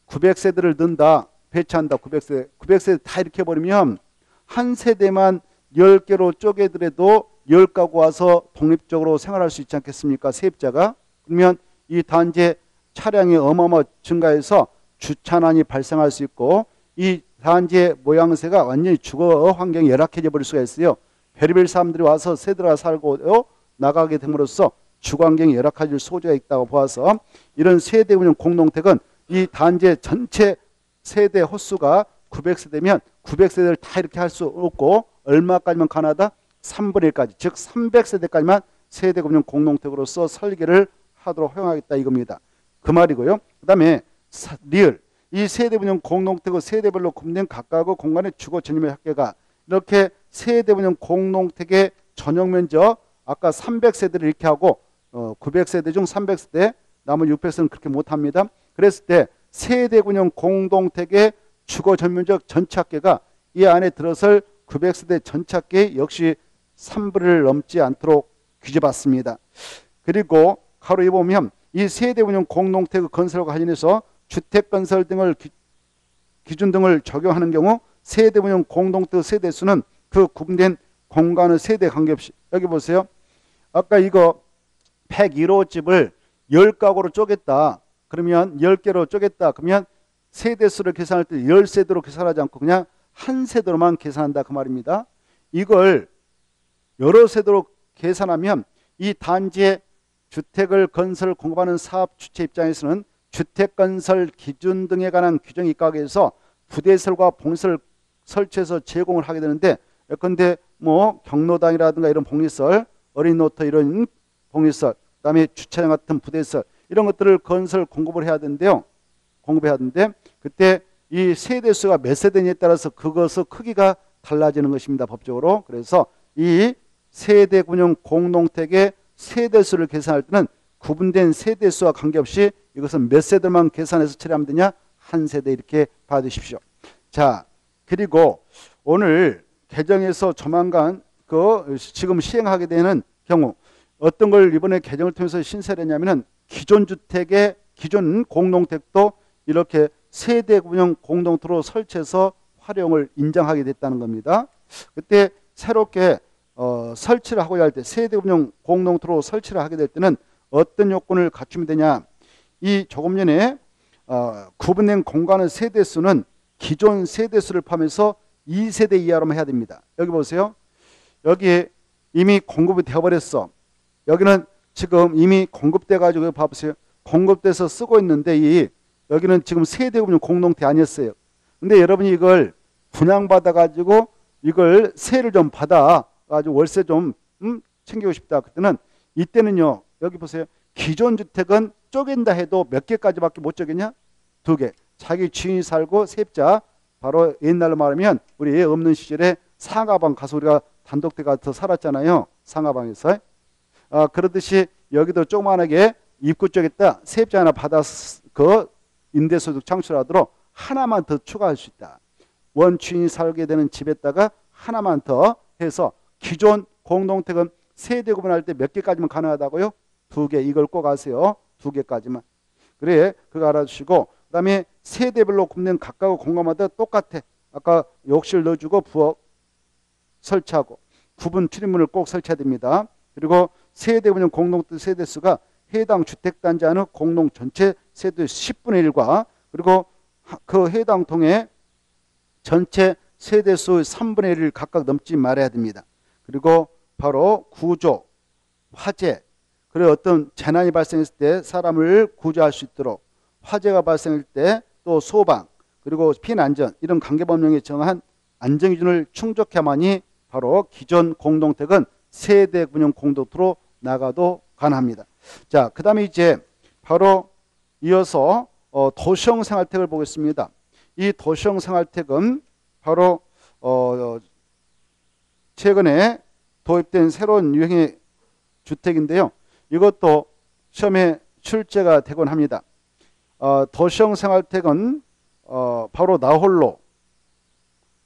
900세대를 넣는다. 배치한다. 900세대 다 이렇게 해버리면 한 세대만 10개로 쪼개더라도 10가구 와서 독립적으로 생활할 수 있지 않겠습니까? 세입자가. 그러면 이 단지에 차량이 어마어마 증가해서 주차난이 발생할 수 있고 이 단지의 모양새가 완전히 주거 환경이 열악해져 버릴 수가 있어요. 별의별 사람들이 와서 세대가 살고 나가게 됨으로써 주거 환경이 열악해질 소지가 있다고 보아서 이런 세대운영 공동택은 이 단지의 전체 세대 호수가 900세대면 900세대를 다 이렇게 할 수 없고 얼마까지만 가능하다? 3분의 1까지 즉 300세대까지만 세대운영 공동택으로서 설계를 하도록 허용하겠다 이겁니다. 그 말이고요. 그 다음에 리얼 이 세대분용 공동택의 세대별로 구분된 각각의 공간의 주거 전용의 합계가 이렇게 세대분용 공동택의 전용 면적 아까 300세대를 이렇게 하고 900세대 중 300세대 나머지 600세대는 그렇게 못합니다. 그랬을 때 세대분용 공동택의 주거 전면적 전체 합계가 이 안에 들어설 900세대 전체 합계 역시 3분을 넘지 않도록 규제받습니다. 그리고 가로에 보면 이 세대분용 공동택의 건설과 관련해서 주택건설 등을 기준 등을 적용하는 경우 세대분용 공동택 세대수는 그 구분된 공간의 세대 관계없이 여기 보세요. 아까 이거 101호 집을 10가구로 쪼갰다. 그러면 10개로 쪼갰다. 그러면 세대수를 계산할 때 10세대로 계산하지 않고 그냥 한 세대로만 계산한다 그 말입니다. 이걸 여러 세대로 계산하면 이 단지의 주택을 건설 공급하는 사업 주체 입장에서는 주택건설 기준 등에 관한 규정이 입각해서 부대설과 봉설 설치해서 제공을 하게 되는데 예컨대 뭐 경로당이라든가 이런 봉리설, 어린노터 이런 봉리설, 그다음에 주차장 같은 부대설 이런 것들을 건설 공급을 해야 되는데요. 공급해야 되는데 그때 이 세대수가 몇 세대냐에 따라서 그것의 크기가 달라지는 것입니다. 법적으로. 그래서 이 세대군용 공동택의 세대수를 계산할 때는 구분된 세대수와 관계없이 이것은 몇 세대만 계산해서 처리하면 되냐? 한 세대 이렇게 봐두십시오. 자, 그리고 오늘 개정에서 조만간 지금 시행하게 되는 경우 어떤 걸 이번에 개정을 통해서 신설을 했냐면은 기존 주택의 기존 공동택도 이렇게 세대군용 공동택으로 설치해서 활용을 인정하게 됐다는 겁니다. 그때 새롭게 설치를 하고자 할 때 세대군용 공동택으로 설치를 하게 될 때는 어떤 요건을 갖추면 되냐? 이 조금 전에 구분된 공간의 세대수는 기존 세대수를 포함해서 2세대 이하로만 해야 됩니다. 여기 보세요. 여기 이미 공급이 되어버렸어. 여기는 지금 이미 공급돼 가지고 봐보세요. 공급돼서 쓰고 있는데 여기는 지금 세대구분 공동태 아니었어요. 근데 여러분이 이걸 분양받아 가지고 이걸 세를 좀 받아 가지고 월세 좀 챙기고 싶다. 그때는 이때는요. 여기 보세요. 기존 주택은 쪼갠다 해도 몇 개까지밖에 못 쪼개냐? 2개. 자기 주인이 살고 세입자. 바로 옛날로 말하면 우리 애 없는 시절에 상하방 가서 우리가 단독대 가서 살았잖아요. 상하방에서. 그러듯이 여기도 조그만하게 입구 쪽에다 세입자 하나 받아서 그 임대소득 창출하도록 하나만 더 추가할 수 있다. 원주인이 살게 되는 집에다가 하나만 더 해서 기존 공동택은 세대 구분할 때 몇 개까지만 가능하다고요? 2개. 이걸 꼭 아세요. 2개까지만. 그래, 그거 알아주시고, 그 다음에 세대별로 구분된 각각 공간마다 똑같아. 아까 욕실 넣어주고 부엌 설치하고 구분 출입문을 꼭 설치해야 됩니다. 그리고 세대 구분 공동택 세대수가 해당 주택단지 안의 공동 전체 세대 10분의 1과 그리고 그 해당 통에 전체 세대수의 3분의 1을 각각 넘지 말아야 됩니다. 그리고 바로 구조, 화재, 그리고 어떤 재난이 발생했을 때 사람을 구조할 수 있도록 화재가 발생할 때 또 소방, 그리고 피난안전 이런 관계법령에 정한 안전기준을 충족해야만이 바로 기존 공동택은 세대 분용 공동택으로 나가도 가능합니다. 자, 그 다음에 이제 바로 이어서 도시형 생활택을 보겠습니다. 이 도시형 생활택은 바로 최근에 도입된 새로운 유형의 주택인데요. 이것도 시험에 출제가 되곤 합니다. 도시형 생활택은 바로 나홀로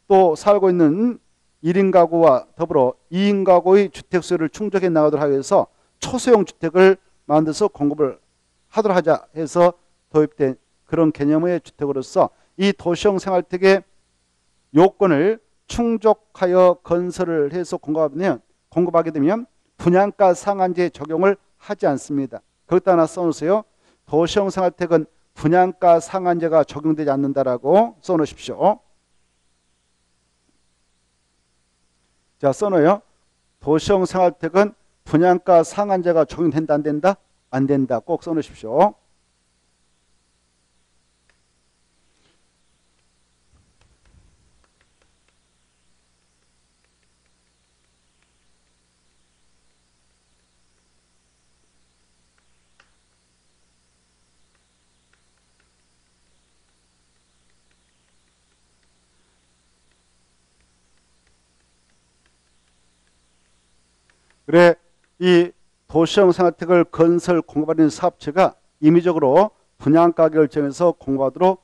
또 살고 있는 1인 가구와 더불어 2인 가구의 주택수요를 충족해 나가도록 하기 위해서 초소형 주택을 만들어서 공급을 하도록 하자 해서 도입된 그런 개념의 주택으로서 이 도시형 생활택의 요건을 충족하여 건설을 해서 공급하게 되면 분양가 상한제 적용을 하지 않습니다. 거기다 하나 써놓으세요. 도시형 생활택은 분양가 상한제가 적용되지 않는다라고 써놓으십시오. 자, 써놓어요. 도시형 생활택은 분양가 상한제가 적용된다 안 된다? 안 된다. 꼭 써놓으십시오. 그래, 이 도시형 생활택을 건설 공급하는 사업체가 임의적으로 분양가격을 정해서 공급하도록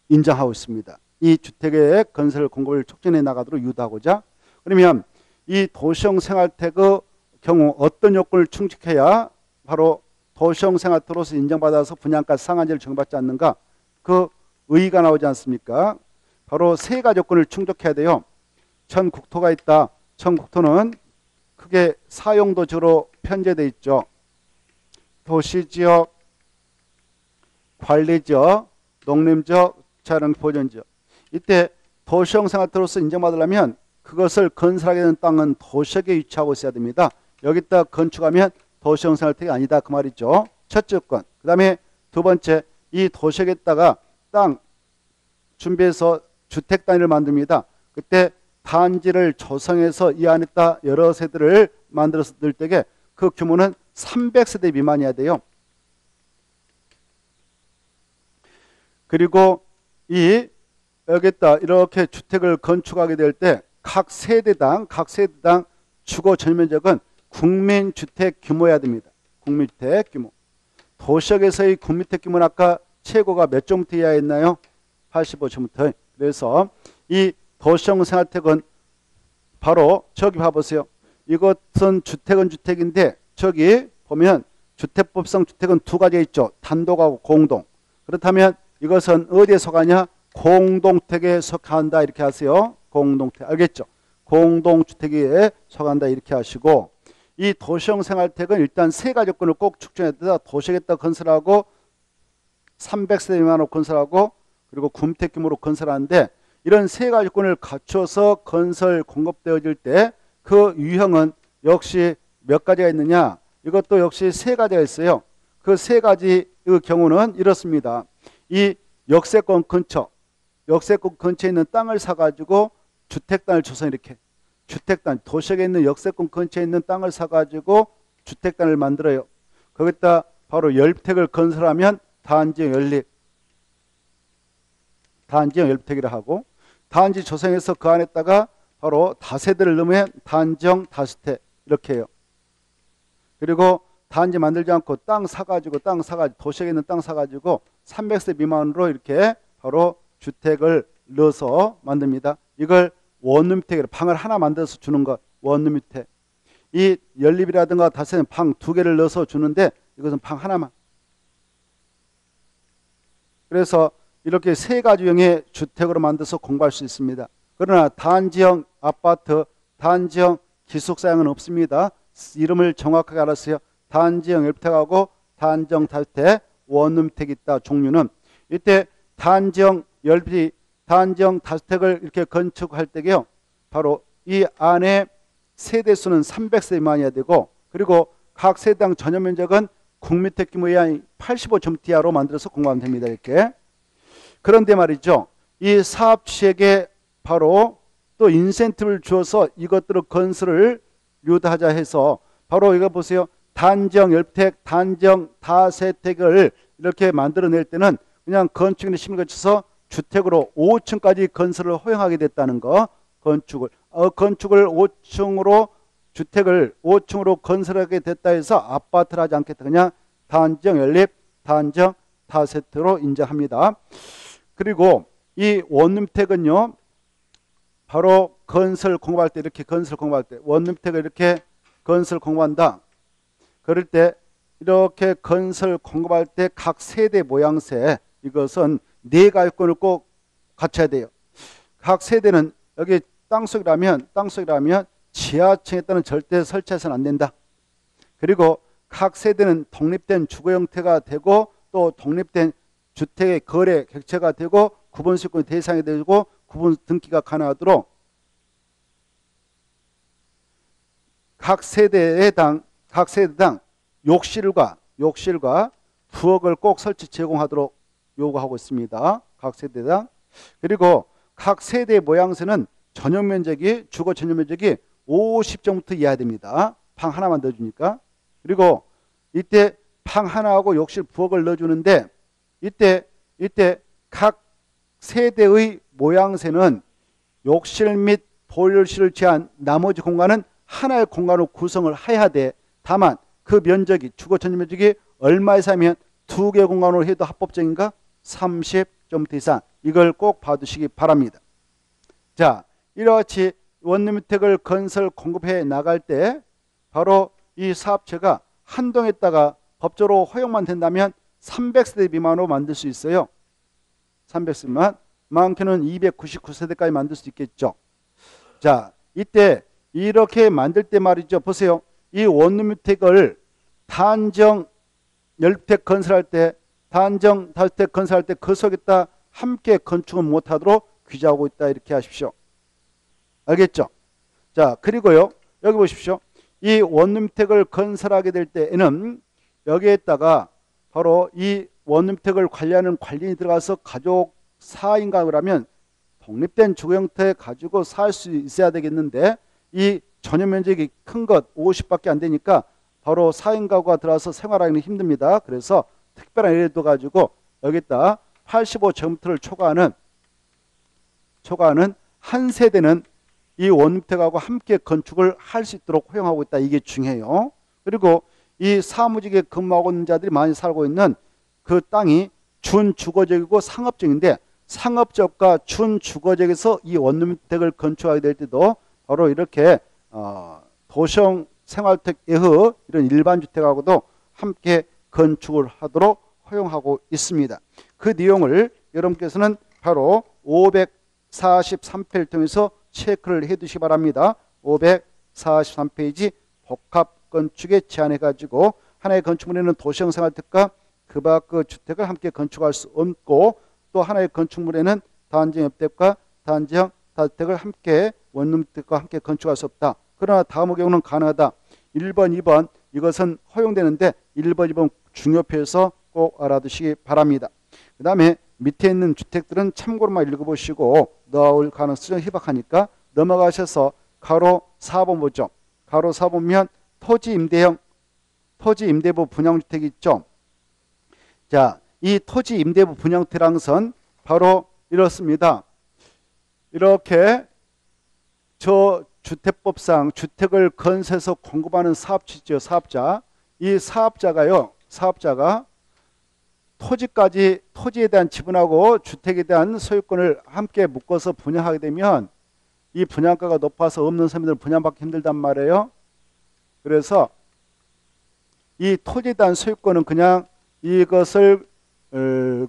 인정하고 있습니다. 이 주택의 건설 공급을 촉진해 나가도록 유도하고자. 그러면 이 도시형 생활택의 경우 어떤 요건을 충족해야 바로 도시형 생활택으로서 인정받아서 분양가 상한제를 적용받지 않는가? 그 의의가 나오지 않습니까? 바로 세 가지 요건을 충족해야 돼요. 전국토가 있다. 전국토는 크게 사용도지로 편제되어 있죠. 도시지역, 관리지역, 농림지역, 자연보전지역. 이때 도시형 생활택으로서 인정받으려면 그것을 건설하게 되는 땅은 도시역에 위치하고 있어야 됩니다. 여기다 건축하면 도시형 생활택이 아니다 그 말이죠. 첫째 요건. 그 다음에 두 번째, 이 도시역에다가 땅 준비해서 주택 단위를 만듭니다. 그때 단지를 조성해서 이 안에다 여러 세대를 만들어서 들 때에 그 규모는 300세대 미만이어야 돼요. 그리고 여기다 이렇게 주택을 건축하게 될 때 각 세대당 주거 전면적은 국민주택 규모여야 됩니다. 국민주택 규모. 도시역에서의 국민주택 규모는 아까 최고가 몇 정부터 이하였나요? 85정부터. 그래서 이 도시형 생활택은 바로 저기 봐보세요. 이것은 주택은 주택인데 저기 보면 주택법상 주택은 두 가지가 있죠. 단독하고 공동. 그렇다면 이것은 어디에 속하냐? 공동택에 속한다 이렇게 하세요. 공동택. 알겠죠? 공동주택에 속한다 이렇게 하시고 이 도시형 생활택은 일단 세 가지 요건을 꼭 충족해야 된다. 도시역에다 건설하고 300세대 미만으로 건설하고 그리고 군택 규모로 건설하는데 이런 세 가지 조건을 갖춰서 건설 공급되어질 때 그 유형은 역시 몇 가지가 있느냐? 이것도 역시 세 가지가 있어요. 그 세 가지의 경우는 이렇습니다. 이 역세권 근처에 있는 땅을 사가지고 주택단을 줘서 이렇게 주택단, 도시에 있는 역세권 근처에 있는 땅을 사가지고 주택단을 만들어요. 거기다 바로 연립택을 건설하면 단지형 연립택이라 하고, 단지 조성해서 그 안에다가 바로 다세대를 넣으면 단지형 다주택 이렇게 해요. 그리고 단지 만들지 않고 땅 사가지고 도시에 있는 땅 사가지고 300세 미만으로 이렇게 바로 주택을 넣어서 만듭니다. 이걸 원룸주택이라, 방을 하나 만들어서 주는 것, 원룸주택. 이 연립이라든가 다세는 방 2개를 넣어서 주는데 이것은 방 하나만. 그래서 이렇게 세 가지형의 주택으로 만들어서 공부할 수 있습니다. 그러나 단지형 아파트, 단지형 기숙사형은 없습니다. 이름을 정확하게 알았어요. 단지형 연립택하고 단지형 다주택, 원룸택이 있다. 종류는 이때 단지형 연립이 단지형 다주택을 이렇게 건축할 때요, 바로 이 안에 세대수는 300세 미만이어야 되고, 그리고 각 세대당 전용 면적은 국민택 규모의 85점 이하로 만들어서 공부하면 됩니다. 이렇게. 그런데 말이죠, 이 사업주에게 바로 또 인센티브를 주어서 이것들을 건설을 유도하자 해서 바로 이거 보세요. 단지형 연립택, 단지형 다세택을 이렇게 만들어낼 때는 그냥 건축인의 심의를 거쳐서 주택으로 5층까지 건설을 허용하게 됐다는 거. 건축을 5층으로 주택을 5층으로 건설하게 됐다 해서 아파트를 하지 않겠다. 그냥 단지형 연립, 단지형 다세택으로 인정합니다. 그리고 이 원룸택은요, 바로 건설 공부할 때 이렇게 원룸택을 이렇게 건설 공부한다. 그럴 때 이렇게 건설 공급할 때 각 세대 모양새, 이것은 네 가지 조건을 꼭 갖춰야 돼요. 각 세대는 여기 땅속이라면 지하층에 따른 절대 설치해서는 안 된다. 그리고 각 세대는 독립된 주거 형태가 되고 또 독립된 주택의 거래 객체가 되고 구분수익권의 대상이 되고 구분 등기가 가능하도록 각 세대당 욕실과 부엌을 꼭 설치 제공하도록 요구하고 있습니다. 각 세대당. 그리고 각 세대 모양새는 주거 전용 면적이 50제곱미터 이하야 됩니다. 방 하나만 넣어주니까. 그리고 이때 방 하나하고 욕실, 부엌을 넣어주는데 이때 각 세대의 모양새는 욕실 및 보일러실을 제한 나머지 공간은 하나의 공간으로 구성을 해야 돼. 다만 그 면적이, 주거 전용 면적이 얼마 이상이면 2개 공간으로 해도 합법적인가? 30제곱미터 이상. 이걸 꼭 봐두시기 바랍니다. 자, 이렇게 원룸주택을 건설 공급해 나갈 때 바로 이 사업체가 한동에다가 법적으로 허용만 된다면 300세대 미만으로 만들 수 있어요. 300세대 미만. 많게는 299세대까지 만들 수 있겠죠. 자, 이때 이렇게 만들 때 말이죠. 보세요. 이 원룸주택을 단지형 연립택 건설할 때, 단지형 다주택 건설할 때 그 속에다 함께 건축은 못하도록 규제하고 있다. 이렇게 하십시오. 알겠죠? 자, 그리고요, 여기 보십시오. 이 원룸주택을 건설하게 될 때에는 여기에다가 바로 이 원룸주택을 관리하는 관리인이 들어가서 가족 4인가 그러면 독립된 주거 형태 가지고 살 수 있어야 되겠는데 이 전용 면적이 큰 것 50밖에 안 되니까 바로 4인 가구가 들어와서 생활하기는 힘듭니다. 그래서 특별한 예를 들어 가지고 여기다 85제곱미터를 초과하는 한 세대는 이 원룸주택하고 함께 건축을 할 수 있도록 허용하고 있다. 이게 중요해요. 그리고 이 사무직에 근무하고 있는 자들이 많이 살고 있는 그 땅이 준주거적이고 상업적인데 상업적과 준주거적에서 이 원룸주택을 건축하게 될 때도 바로 이렇게 도시형 생활주택 외의 이런 일반 주택하고도 함께 건축을 하도록 허용하고 있습니다. 그 내용을 여러분께서는 바로 543페이지를 통해서 체크를 해 두시기 바랍니다. 543페이지 복합건축에 제한해 가지고 하나의 건축물에는 도시형 생활주택과 그 밖의 주택을 함께 건축할 수 없고 또 하나의 건축물에는 단지형 옆택과 단지형 다주택을 함께 원룸주택과 함께 건축할 수 없다. 그러나 다음의 경우는 가능하다. 1번, 2번 이것은 허용되는데 1번, 2번 중요표에서 꼭 알아두시기 바랍니다. 그 다음에 밑에 있는 주택들은 참고로만 읽어보시고 나올 가능성이 희박하니까 넘어가셔서 가로 4번 보죠. 가로 4보면 토지 임대부 분양주택이 있죠. 자, 이 토지 임대부 분양주택이라는 것은 바로 이렇습니다. 이렇게 저 주택법상 주택을 건설해서 공급하는 사업주죠. 사업자. 이 사업자가 토지에 대한 지분하고 주택에 대한 소유권을 함께 묶어서 분양하게 되면 이 분양가가 높아서 없는 서민들은 분양받기 힘들단 말이에요. 그래서 이 토지에 대한 소유권은 그냥 이것을 그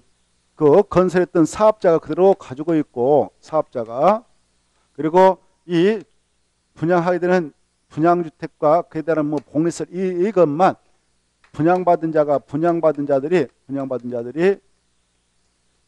건설했던 사업자가 그대로 가지고 있고 사업자가 그리고 이 분양하게 되는 분양주택과 그에 따른 뭐 복리설 이것만 분양받은 자들이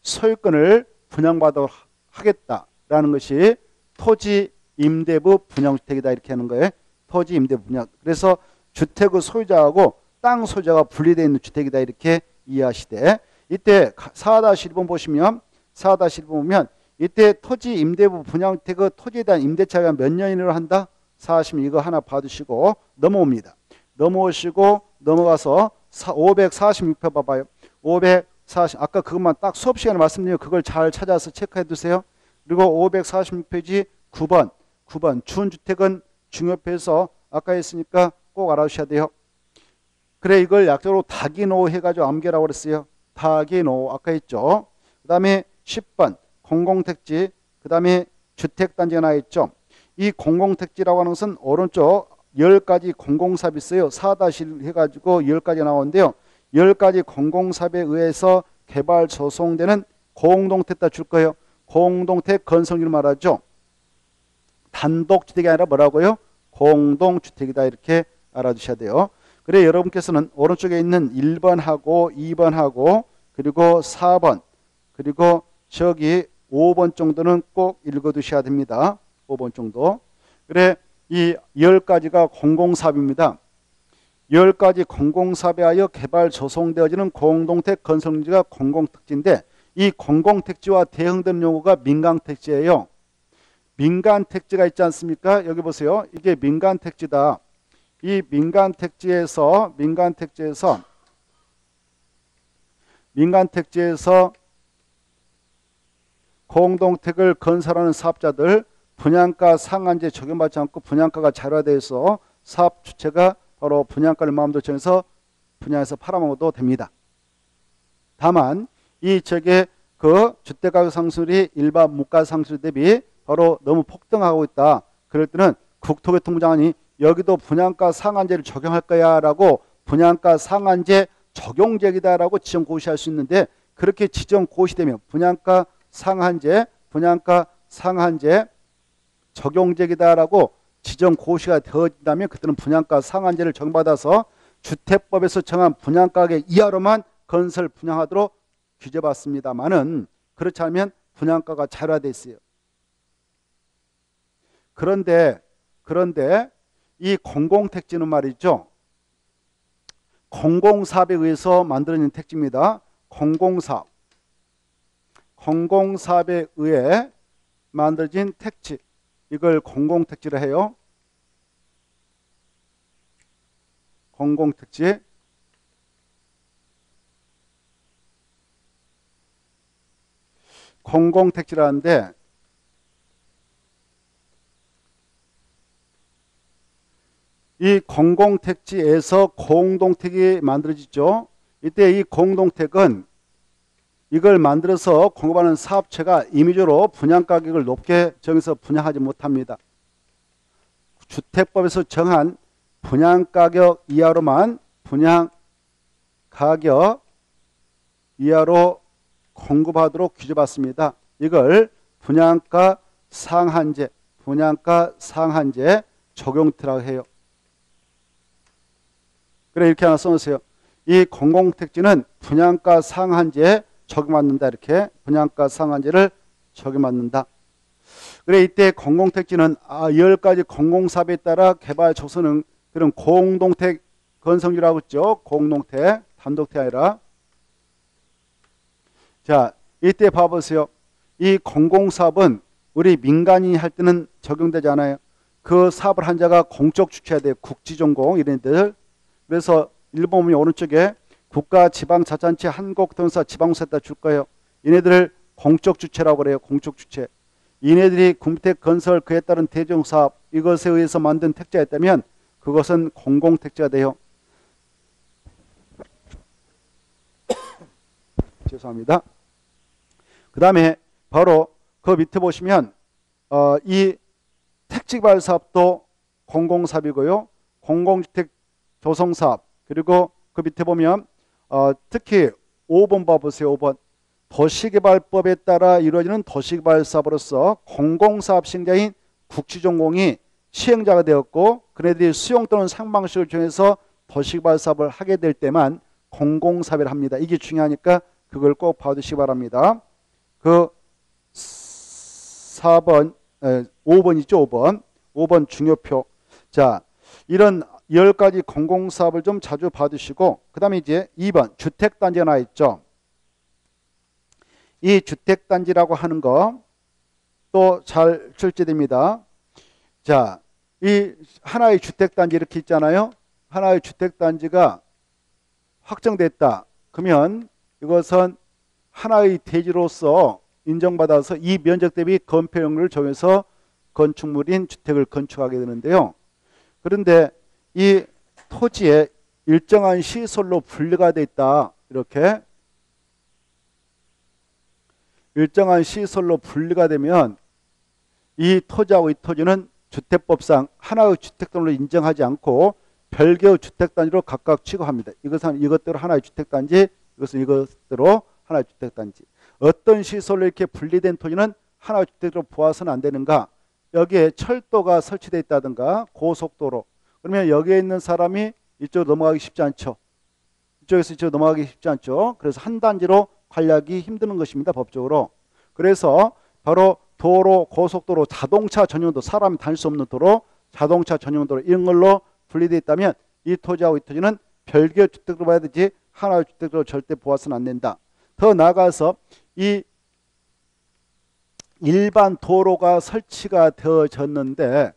소유권을 분양받아 하겠다라는 것이 토지 임대부 분양주택이다 이렇게 하는 거예요. 토지 임대부 분양. 그래서 주택의 소유자하고 땅 소유자가 분리되어 있는 주택이다 이렇게 이해하시되 이때 4-1번 보시면 4-1번 보면 이때 토지 임대부 분양주택의 토지에 대한 임대차가 몇 년이라고 한다? 40년 이거 하나 봐두시고 넘어옵니다. 넘어오시고 넘어가서 546표 봐봐요. 540 아까 그것만 딱 수업 시간에 말씀드리면 그걸 잘 찾아서 체크해 두세요. 그리고 546페이지 9번 준주택은 중요표에서 아까 했으니까 꼭 알아두셔야 돼요. 그래 이걸 약적으로 다기노 해가지고 암기라고 그랬어요. 다기노 아까 했죠. 그 다음에 10번 공공택지 그 다음에 주택단지가 나와있죠. 이 공공택지라고 하는 것은 오른쪽 10가지 공공사업이 있어요. 4-1 해가지고 10가지가 나오는데요. 10가지 공공사업에 의해서 개발 조성되는 공동택다 줄 거예요. 공동택 건설률 말하죠. 단독주택이 아니라 뭐라고요? 공동주택이다 이렇게 알아두셔야 돼요. 그래 여러분께서는 오른쪽에 있는 1번하고 2번하고 그리고 4번 그리고 저기 5번 정도는 꼭 읽어두셔야 됩니다. 5번 정도. 그래 이 10가지가 공공사업입니다. 10가지 공공사업에 하여 개발 조성되어지는 공동택 건설지가 공공택지인데 이 공공택지와 대응되는 용어가 민간택지예요. 민간택지가 있지 않습니까? 여기 보세요. 이게 민간택지다. 이 민간택지에서 공동택을 건설하는 사업자들 분양가 상한제 적용받지 않고 분양가가 자율화돼서 사업 주체가 바로 분양가를 마음대로 정해서 분양해서 팔아먹어도 됩니다. 다만 이 저게 그 주택가격 상승률이 일반 물가 상승률 대비 바로 너무 폭등하고 있다. 그럴 때는 국토교통부 장관이 여기도 분양가 상한제를 적용할 거야 라고 분양가 상한제 적용적이다라고 지정 고시할 수 있는데 그렇게 지정 고시되면 분양가 상한제 적용적이다라고 지정 고시가 되어진다면 그때는 분양가 상한제를 적용받아서 주택법에서 정한 분양가격 이하로만 건설 분양하도록 규제받습니다만은 그렇지 않으면 분양가가 자율화되어 있어요. 그런데 이 공공택지는 말이죠. 공공사업에 의해서 만들어진 택지입니다. 공공사업에 의해 만들어진 택지. 이걸 공공택지라 해요. 공공택지. 공공택지라는데 이 공공택지에서 공동택이 만들어지죠. 이때 이 공동택은 이걸 만들어서 공급하는 사업체가 임의적으로 분양가격을 높게 정해서 분양하지 못합니다. 주택법에서 정한 분양가격 이하로만 분양가격 이하로 공급하도록 규제받습니다. 이걸 분양가 상한제 적용태라고 해요. 그래 이렇게 하나 써놓으세요. 이 공공택지는 분양가 상한제에 적용받는다. 이렇게 분양가 상한제를 적용받는다. 그래 이때 공공택지는 10가지 공공사업에 따라 개발 조성은 그런 공동택 건성주라고 했죠. 공동택, 단독택 아니라. 자, 이때 봐보세요. 이 공공사업은 우리 민간인이 할 때는 적용되지 않아요. 그 사업을 한 자가 공적 주체해야 돼요. 국지전공 이런 데들. 그래서 일본 보면 오른쪽에 국가 지방자치단체 한국동사 지방공사에다 줄 거예요. 얘네들을 공적 주체라고 그래요. 공적 주체. 얘네들이 군택 건설 그에 따른 대중사업 이것에 의해서 만든 택지가 있다면 그것은 공공택지가 돼요. 죄송합니다. 그 다음에 바로 그 밑에 보시면 이 택지개발 사업도 공공사업이고요. 공공주택 조성사업 그리고 그 밑에 보면 특히 5번 봐보세요. 5번 도시개발법에 따라 이루어지는 도시개발 사업으로서 공공사업 시행자인 국지전공이 시행자가 되었고 그네들이 수용 또는 상방식을 정해서 도시개발 사업을 하게 될 때만 공공사업을 합니다. 이게 중요하니까 그걸 꼭 봐두시기 바랍니다. 그 4번, 5번이죠. 5번. 5번 중요표. 자, 이런 10가지 공공사업을 좀 자주 봐두시고 그 다음에 이제 2번 주택단지가 나와 있죠. 이 주택단지라고 하는 거 또 잘 출제됩니다. 자, 이 하나의 주택단지 이렇게 있잖아요. 하나의 주택단지가 확정됐다. 그러면 이것은 하나의 대지로서 인정받아서 이 면적 대비 건폐율을 정해서 건축물인 주택을 건축하게 되는데요. 그런데 이 토지에 일정한 시설로 분리가 돼 있다. 이렇게 일정한 시설로 분리가 되면 이 토지하고 이 토지는 주택법상 하나의 주택단지로 인정하지 않고 별개의 주택단지로 각각 취급합니다. 이것은 이것대로 하나의 주택단지, 이것은 이것대로 하나의 주택단지. 어떤 시설로 이렇게 분리된 토지는 하나의 주택으로 보아서는 안 되는가? 여기에 철도가 설치되어 있다든가 고속도로. 그러면 여기에 있는 사람이 이쪽으로 넘어가기 쉽지 않죠. 이쪽에서 이쪽으로 넘어가기 쉽지 않죠. 그래서 한 단지로 관리하기 힘드는 것입니다. 법적으로. 그래서 바로 도로, 고속도로, 자동차 전용도로, 사람이 다닐 수 없는 도로, 자동차 전용도로 이런 걸로 분리되어 있다면 이 토지하고 이 토지는 별개의 주택으로 봐야 되지 하나의 주택으로 절대 보아서는 안 된다. 더 나아가서 이 일반 도로가 설치가 되어졌는데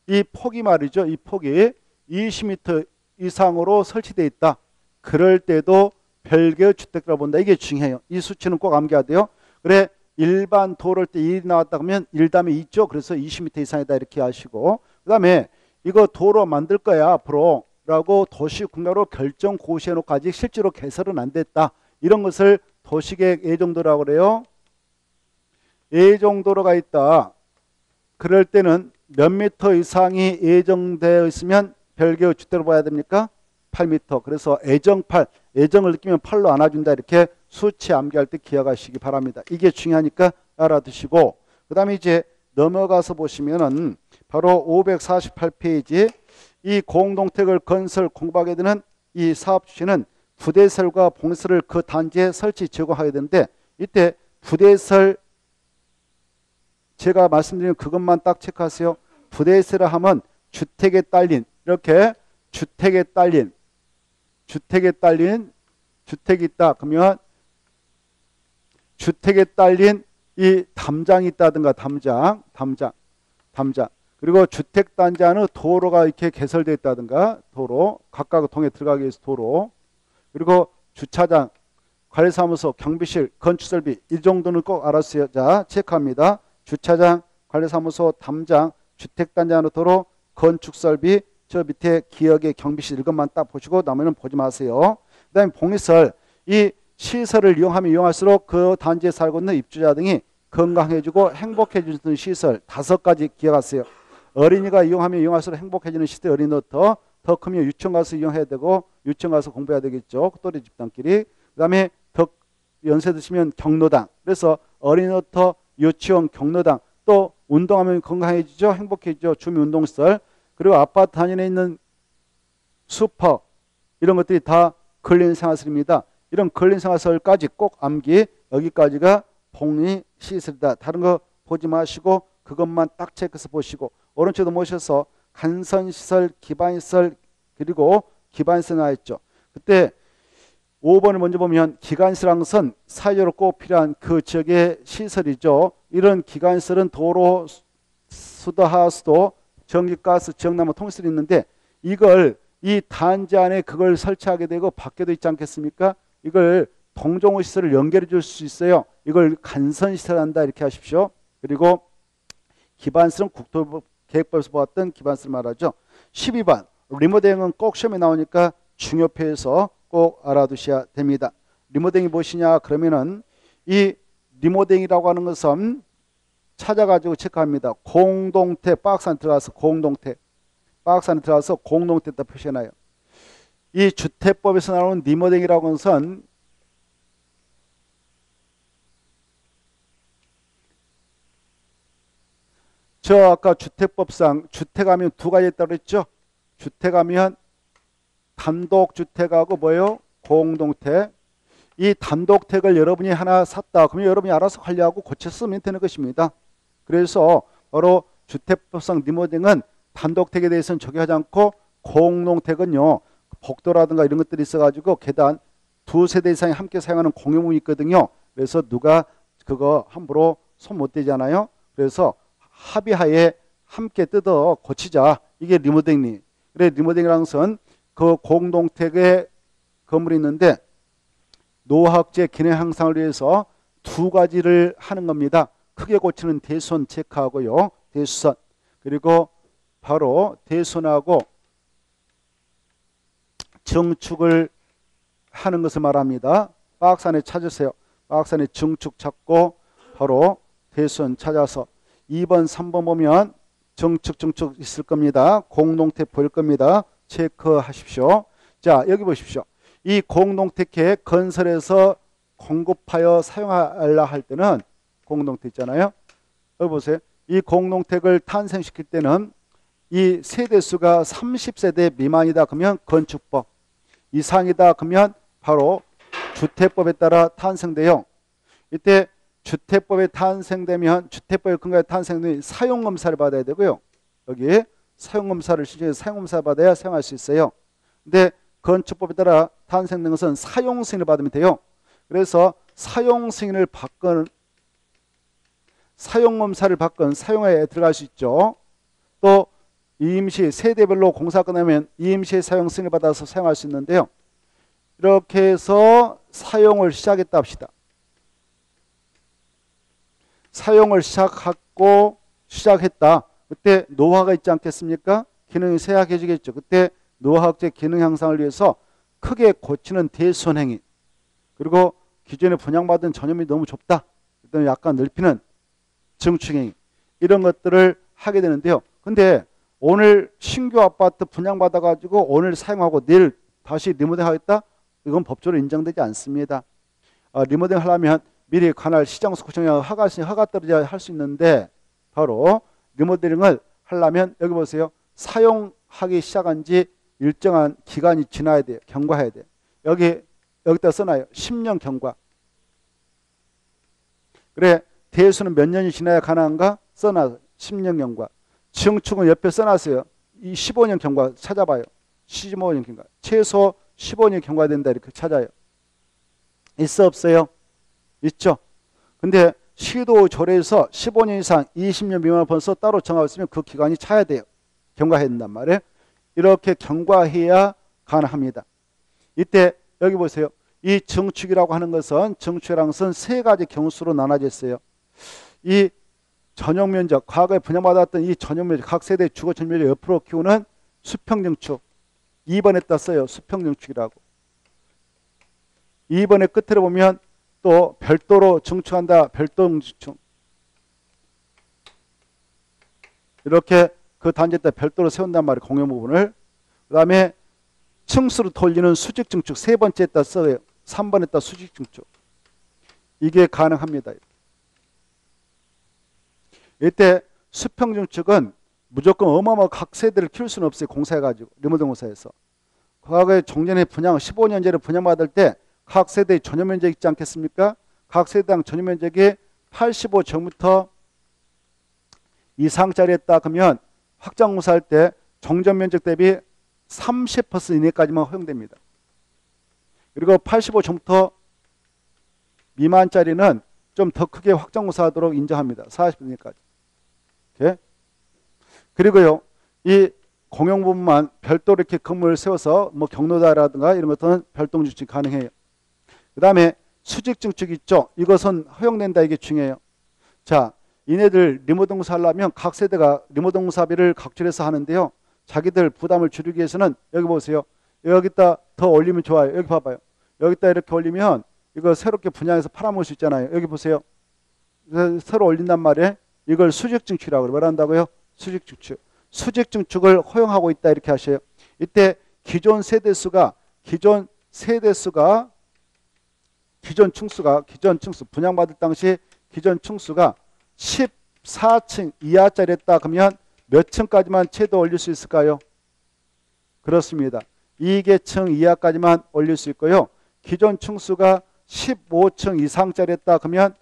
이 폭이 말이죠. 이 폭이 20m 이상으로 설치되어 있다. 그럴 때도 별개의 주택이라고 본다. 이게 중요해요. 이 수치는 꼭 암기해야 돼요. 그래 일반 도로일 때 1이 나왔다 그러면 1 다음에 2죠. 그래서 20m 이상이다 이렇게 하시고 그 다음에 이거 도로 만들 거야 앞으로 라고 도시국가로 결정 고시해놓고 아직 실제로 개설은 안 됐다. 이런 것을 도시계획 예정도라고 그래요. 예정도로가 있다. 그럴 때는 몇 미터 이상이 예정되어 있으면 별개의 주택으로 봐야 됩니까? 8m. 그래서 애정8, 애정을 느끼면 8로 안아준다. 이렇게 수치 암기할 때 기억하시기 바랍니다. 이게 중요하니까 알아두시고 그 다음에 이제 넘어가서 보시면은 바로 548페이지 이 공동택을 건설 공부하게 되는 이 사업 주체는 부대설과 봉쇄를 그 단지에 설치 제공하게 되는데 이때 부대설 제가 말씀드린 그것만 딱 체크하세요. 부대설을 하면 주택에 딸린 이렇게 주택에 딸린 주택이 있다. 그러면 주택에 딸린 이 담장이 있다든가 담장. 그리고 주택단지 안에 도로가 이렇게 개설되어 있다든가 도로 각각 통에 들어가기 위해서 도로 그리고 주차장, 관리사무소, 경비실, 건축설비 이 정도는 꼭 알았어요. 자 체크합니다. 주차장, 관리사무소, 담장, 주택단지 안에 도로, 건축설비 저 밑에 기억의 경비실 이것만 딱 보시고 나머지는 보지 마세요. 그 다음에 봉이설 이 시설을 이용하면 이용할수록 그 단지에 살고 있는 입주자 등이 건강해지고 행복해지는 시설 5가지 기억하세요. 어린이가 이용하면 이용할수록 행복해지는 시대 어린이부터 더 크면 유치원 가서 이용해야 되고 유치원 가서 공부해야 되겠죠. 또래 집단끼리. 그 다음에 더 연세 드시면 경로당. 그래서 어린이부터 유치원 경로당 또 운동하면 건강해지죠. 행복해지죠. 주민운동시설. 그리고 아파트 단지에 있는 슈퍼 이런 것들이 다 근린 생활설입니다. 이런 근린 생활설까지 꼭 암기, 여기까지가 복리 시설이다. 다른 거 보지 마시고 그것만 딱 체크해서 보시고, 오른쪽도 모셔서 간선시설, 기반시설, 그리고 기반시설 나와있죠. 그때 5번을 먼저 보면 기관시설한 것은 사회적으로 꼭 필요한 그 지역의 시설이죠. 이런 기관시설은 도로, 수도, 하수도, 전기가스, 지역나무 통시설이 있는데, 이걸 이 단지 안에 그걸 설치하게 되고 밖에도 있지 않겠습니까? 이걸 동종호 시설을 연결해 줄 수 있어요. 이걸 간선시설 한다 이렇게 하십시오. 그리고 기반시설은 국토계획법에서 보았던 기반시설 말하죠. 12번 리모델링은 꼭 시험에 나오니까 중요표에서 꼭 알아두셔야 됩니다. 리모델링이 무엇이냐 그러면은, 이 리모델링이라고 하는 것은 찾아가지고 체크합니다. 공동태 박스 안에 들어가서 공동태, 박스 안에 들어가서 공동태에다 표시해놔요. 이 주택법에서 나오는 리모델링이라고 하는 것은 저 아까 주택법상 주택하면 두 가지 있다고 그랬죠. 주택하면 단독주택하고 뭐예요? 공동택. 이 단독택을 여러분이 하나 샀다. 그러면 여러분이 알아서 관리하고 고쳐 쓰면 되는 것입니다. 그래서 바로 주택법상 리모델링은 단독택에 대해서는 적용하지 않고, 공동택은요 복도라든가 이런 것들이 있어가지고 계단 두 세대 이상이 함께 사용하는 공용물이 있거든요. 그래서 누가 그거 함부로 손 못 대잖아요. 그래서 합의하에 함께 뜯어 고치자. 이게 리모델링. 그래 리모델링이라는 것은 그 공동택의 건물이 있는데 노후학제 기능 향상을 위해서 두 가지를 하는 겁니다. 크게 고치는 대손 체크하고요. 대수선. 그리고 바로 대손하고 증축을 하는 것을 말합니다. 박스 안에 찾으세요. 박스 안에 증축 찾고 바로 대손 찾아서 2번, 3번 보면 증축 있을 겁니다. 공동택 보일 겁니다. 체크하십시오. 자, 여기 보십시오. 이 공동택에 건설해서 공급하여 사용하려 할 때는 공동택 있잖아요. 여기 보세요. 이 공동택을 탄생시킬 때는 이 세대수가 30세대 미만이다 그러면 건축법, 이상이다 그러면 바로 주택법에 따라 탄생돼요. 이때 주택법에 탄생되면, 주택법에 근거해 탄생되면 사용검사를 받아야 되고요. 여기 사용검사를 신청해서 사용검사 받아야 사용할 수 있어요. 근데 건축법에 따라 탄생된 것은 사용승인을 받으면 돼요. 그래서 사용승인을 받건 사용검사를 받건 사용에 들어갈 수 있죠. 또 임시 세대별로 공사 끝나면 임시 사용승인을 받아서 사용할 수 있는데요. 이렇게 해서 사용을 시작했다 합시다. 사용을 시작했다. 그때 노화가 있지 않겠습니까? 기능이 쇠약해지겠죠. 그때 노화학제 기능 향상을 위해서 크게 고치는 대손행위, 그리고 기존에 분양받은 전용이 너무 좁다. 그때 약간 넓히는 증축행위, 이런 것들을 하게 되는데요. 근데 오늘 신규 아파트 분양받아가지고 오늘 사용하고 내일 다시 리모델링 하겠다? 이건 법적으로 인정되지 않습니다. 리모델링 하려면 미리 관할 시장소 구청에 허가 떨어져야 할 수 있는데, 바로 리모델링을 하려면 여기 보세요. 사용하기 시작한 지 일정한 기간이 지나야 돼요. 경과해야 돼요. 여기다 써놔요. 10년 경과. 그래 대수는 몇 년이 지나야 가능한가? 써놔요. 10년 경과. 증축은 옆에 써놨어요. 이 15년 경과 찾아봐요. 15년 경과. 최소 15년 경과가 된다 이렇게 찾아요. 있어 없어요? 있죠. 근데 시도 조례에서 15년 이상 20년 미만을 벌써 따로 정하고 있으면 그 기간이 차야 돼요. 경과해야 된단 말이에요. 이렇게 경과해야 가능합니다. 이때 여기 보세요. 이 증축이라고 하는 것은, 증축이라는 것은 세 가지 경수로 나눠져 있어요. 이 전용면적, 과거에 분양받았던 이 전용면적, 각 세대의 주거 전용면적 옆으로 키우는 수평증축. 2번에 땄어요. 수평증축이라고. 2번의 끝으로 보면 또 별도로 증축한다. 별도 증축. 이렇게 그 단지에다 별도로 세운단 말이에요. 공용 부분을. 그 다음에 층수로 돌리는 수직증축. 세 번째에다 써요. 3번에다 수직증축. 이게 가능합니다. 이때 수평증축은 무조건 어마어마한 각 세대를 키울 수는 없어요. 공사해가지고. 리모델링 공사에서. 과거에 종전에 분양 15년제를 분양받을 때 각 세대의 전용면적 있지 않겠습니까? 각 세대당 전용면적이 85제곱미터 이상짜리였다 그러면 확장공사할 때 종전면적 대비 30% 이내까지만 허용됩니다. 그리고 85제곱미터 미만짜리는 좀 더 크게 확장공사하도록 인정합니다. 40% 이내까지. 오케이? 그리고요, 이 공용 부분만 별도로 이렇게 건물을 세워서 뭐 경로다라든가 이런 것들은 별도 증축 가능해요. 그 다음에 수직 증축 있죠. 이것은 허용된다. 이게 중요해요. 자, 이네들 리모델 공사 하려면 각 세대가 리모델 공사비를 각출해서 하는데요. 자기들 부담을 줄이기 위해서는 여기 보세요. 여기다 더 올리면 좋아요. 여기 봐봐요. 여기다 이렇게 올리면 이거 새롭게 분양해서 팔아먹을 수 있잖아요. 여기 보세요. 새로 올린단 말이에요. 이걸 수직 증축이라고 그래요. 뭐라 한다고요? 수직 증축. 수직 증축을 허용하고 있다. 이렇게 하셔요. 이때 기존 세대수가 기존 층수 분양받을 당시 기존 층수가 14층 이하짜리였다 그러면 몇 층까지만 최대 올릴 수 있을까요? 그렇습니다. 2개층 이하까지만 올릴 수 있고요. 기존 층수가 15층 이상짜리였다 그러면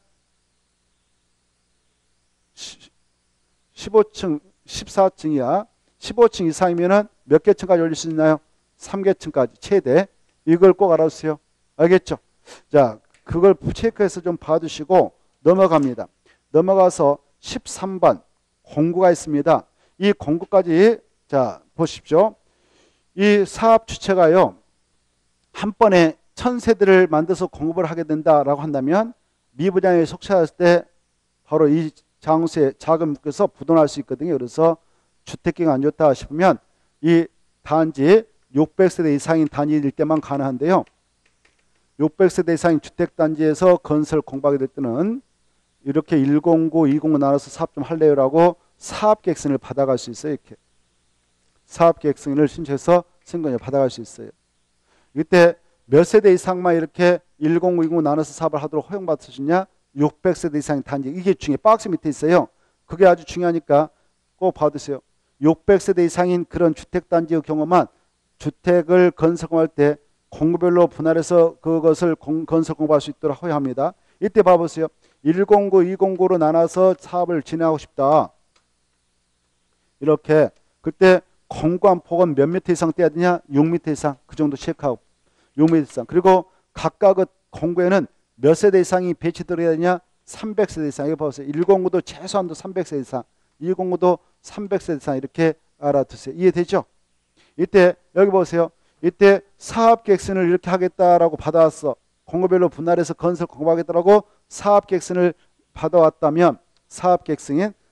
15층 14층 이하 15층 이상이면은 몇 개 층까지 올릴 수 있나요? 3개층까지 최대. 이걸 꼭 알아주세요. 알겠죠? 자, 그걸 체크해서 좀 봐두시고 넘어갑니다. 넘어가서 13번 공구가 있습니다. 이 공구까지 자 보십시오. 이 사업 주체가요. 한 번에 1000세대를 만들어서 공급을 하게 된다라고 한다면 미분양에 속시했을 때 바로 이 장소에 자금 묶여서 부도날 수 있거든요. 그래서 주택기가 안 좋다 싶으면 이 단지 600세대 이상인 단위일 때만 가능한데요. 600세대 이상인 주택단지에서 건설 공부하게 될 때는 이렇게 109, 209 나눠서 사업 좀 할래요라고 사업계획서를 받아갈 수 있어요. 이렇게 사업계획서를 신청해서 승인을 받아갈 수 있어요. 이때 몇 세대 이상만 이렇게 109, 209 나눠서 사업을 하도록 허용받을 수 있냐? 600세대 이상인 단지. 이게 중요해. 박스 밑에 있어요. 그게 아주 중요하니까 꼭 봐두세요. 600세대 이상인 그런 주택단지의 경우만 주택을 건설할 때 공구별로 분할해서 그것을 건설 공부할 수 있도록 허용합니다. 이때 봐보세요. 109, 209로 나눠서 사업을 진행하고 싶다. 이렇게 그때 공구한 폭은 몇 미터 이상 떼야 되냐? 6미터 이상. 그 정도 체크하고 6미터 이상. 그리고 각각의 공구에는 몇 세대 이상이 배치되어야 되냐? 300세대 이상. 이거 보세요. 109도 최소한도 300세대 이상. 209도 300세대 이상. 이렇게 알아두세요. 이해되죠? 이때 여기 보세요. 이때 사업계획서를 이렇게 하겠다라고 받아왔어. 공구별로 분할해서 건설 공부하겠다라고 사업계획서를 받아왔다면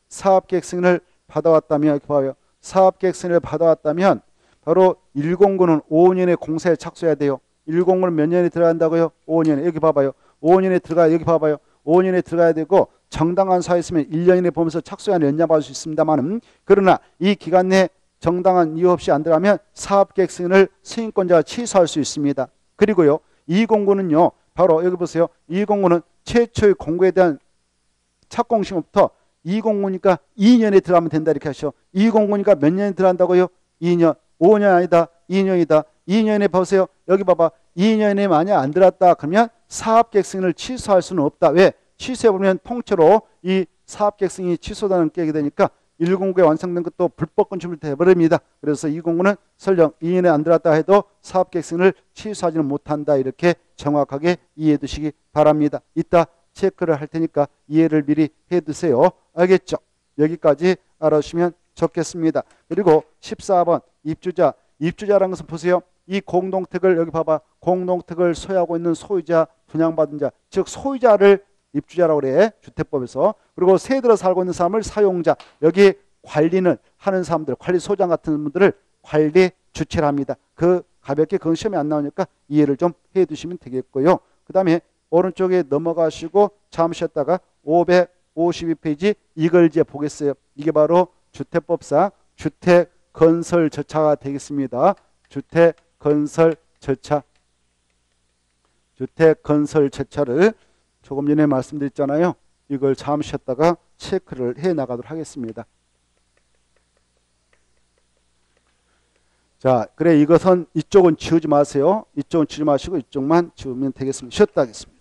사업계획서를 받아왔다면 이렇게 봐요. 사업계획서를 받아왔다면 바로 109는 5년에 공사에 착수해야 돼요. 109는 몇 년에 들어간다고요? 5년에. 여기 봐봐요. 5년에 들어가야 여기 봐봐요. 5년에 들어가야 되고 정당한 사유 있으면 1년 이내 보면서 착수안을 연장받을 수 있습니다만은 그러나 이 기간 내에 정당한 이유 없이 안 들어가면 사업계획 승인을 승인권자가 취소할 수 있습니다. 그리고요. 209는요. 바로 여기 보세요. 209는 최초의 공고에 대한 착공시부터 209니까 2년에 들어가면 된다 이렇게 하시죠. 209니까 몇 년에 들어간다고요? 2년. 5년 아니다. 2년이다. 2년에 보세요. 여기 봐봐. 2년에 만약 안 들어갔다 그러면 사업계획 승인을 취소할 수는 없다. 왜? 취소해보면 통째로 이 사업계획 승인이 취소되는 깨게 되니까 109에 완성된 것도 불법 건축물이 되어버립니다. 그래서 209는 설령 2년에 안 들어갔다 해도 사업계획 승인을 취소하지는 못한다. 이렇게 정확하게 이해해 두시기 바랍니다. 이따 체크를 할 테니까 이해를 미리 해두세요. 알겠죠? 여기까지 알아주시면 좋겠습니다. 그리고 14번 입주자. 입주자라는 것은 보세요. 이 공동택을 여기 봐봐. 공동택을 소유하고 있는 소유자, 분양받은 자, 즉 소유자를 입주자라고 그래. 주택법에서. 그리고 세들어 살고 있는 사람을 사용자. 여기 관리는 하는 사람들, 관리 소장 같은 분들을 관리 주체를 합니다. 그 가볍게 그건 시험에 안 나오니까 이해를 좀 해두시면 되겠고요. 그 다음에 오른쪽에 넘어가시고 잠시 쉬었다가 552페이지 이걸 이제 보겠어요. 이게 바로 주택법상 주택건설 절차가 되겠습니다. 주택건설 절차. 주택건설 절차를 조금 전에 말씀드렸잖아요. 이걸 잠시 쉬었다가 체크를 해 나가도록 하겠습니다. 자, 그래 이것은 이쪽은 치우지 마세요. 이쪽은 치우지 마시고 이쪽만 치우면 되겠습니다. 쉬었다 하겠습니다.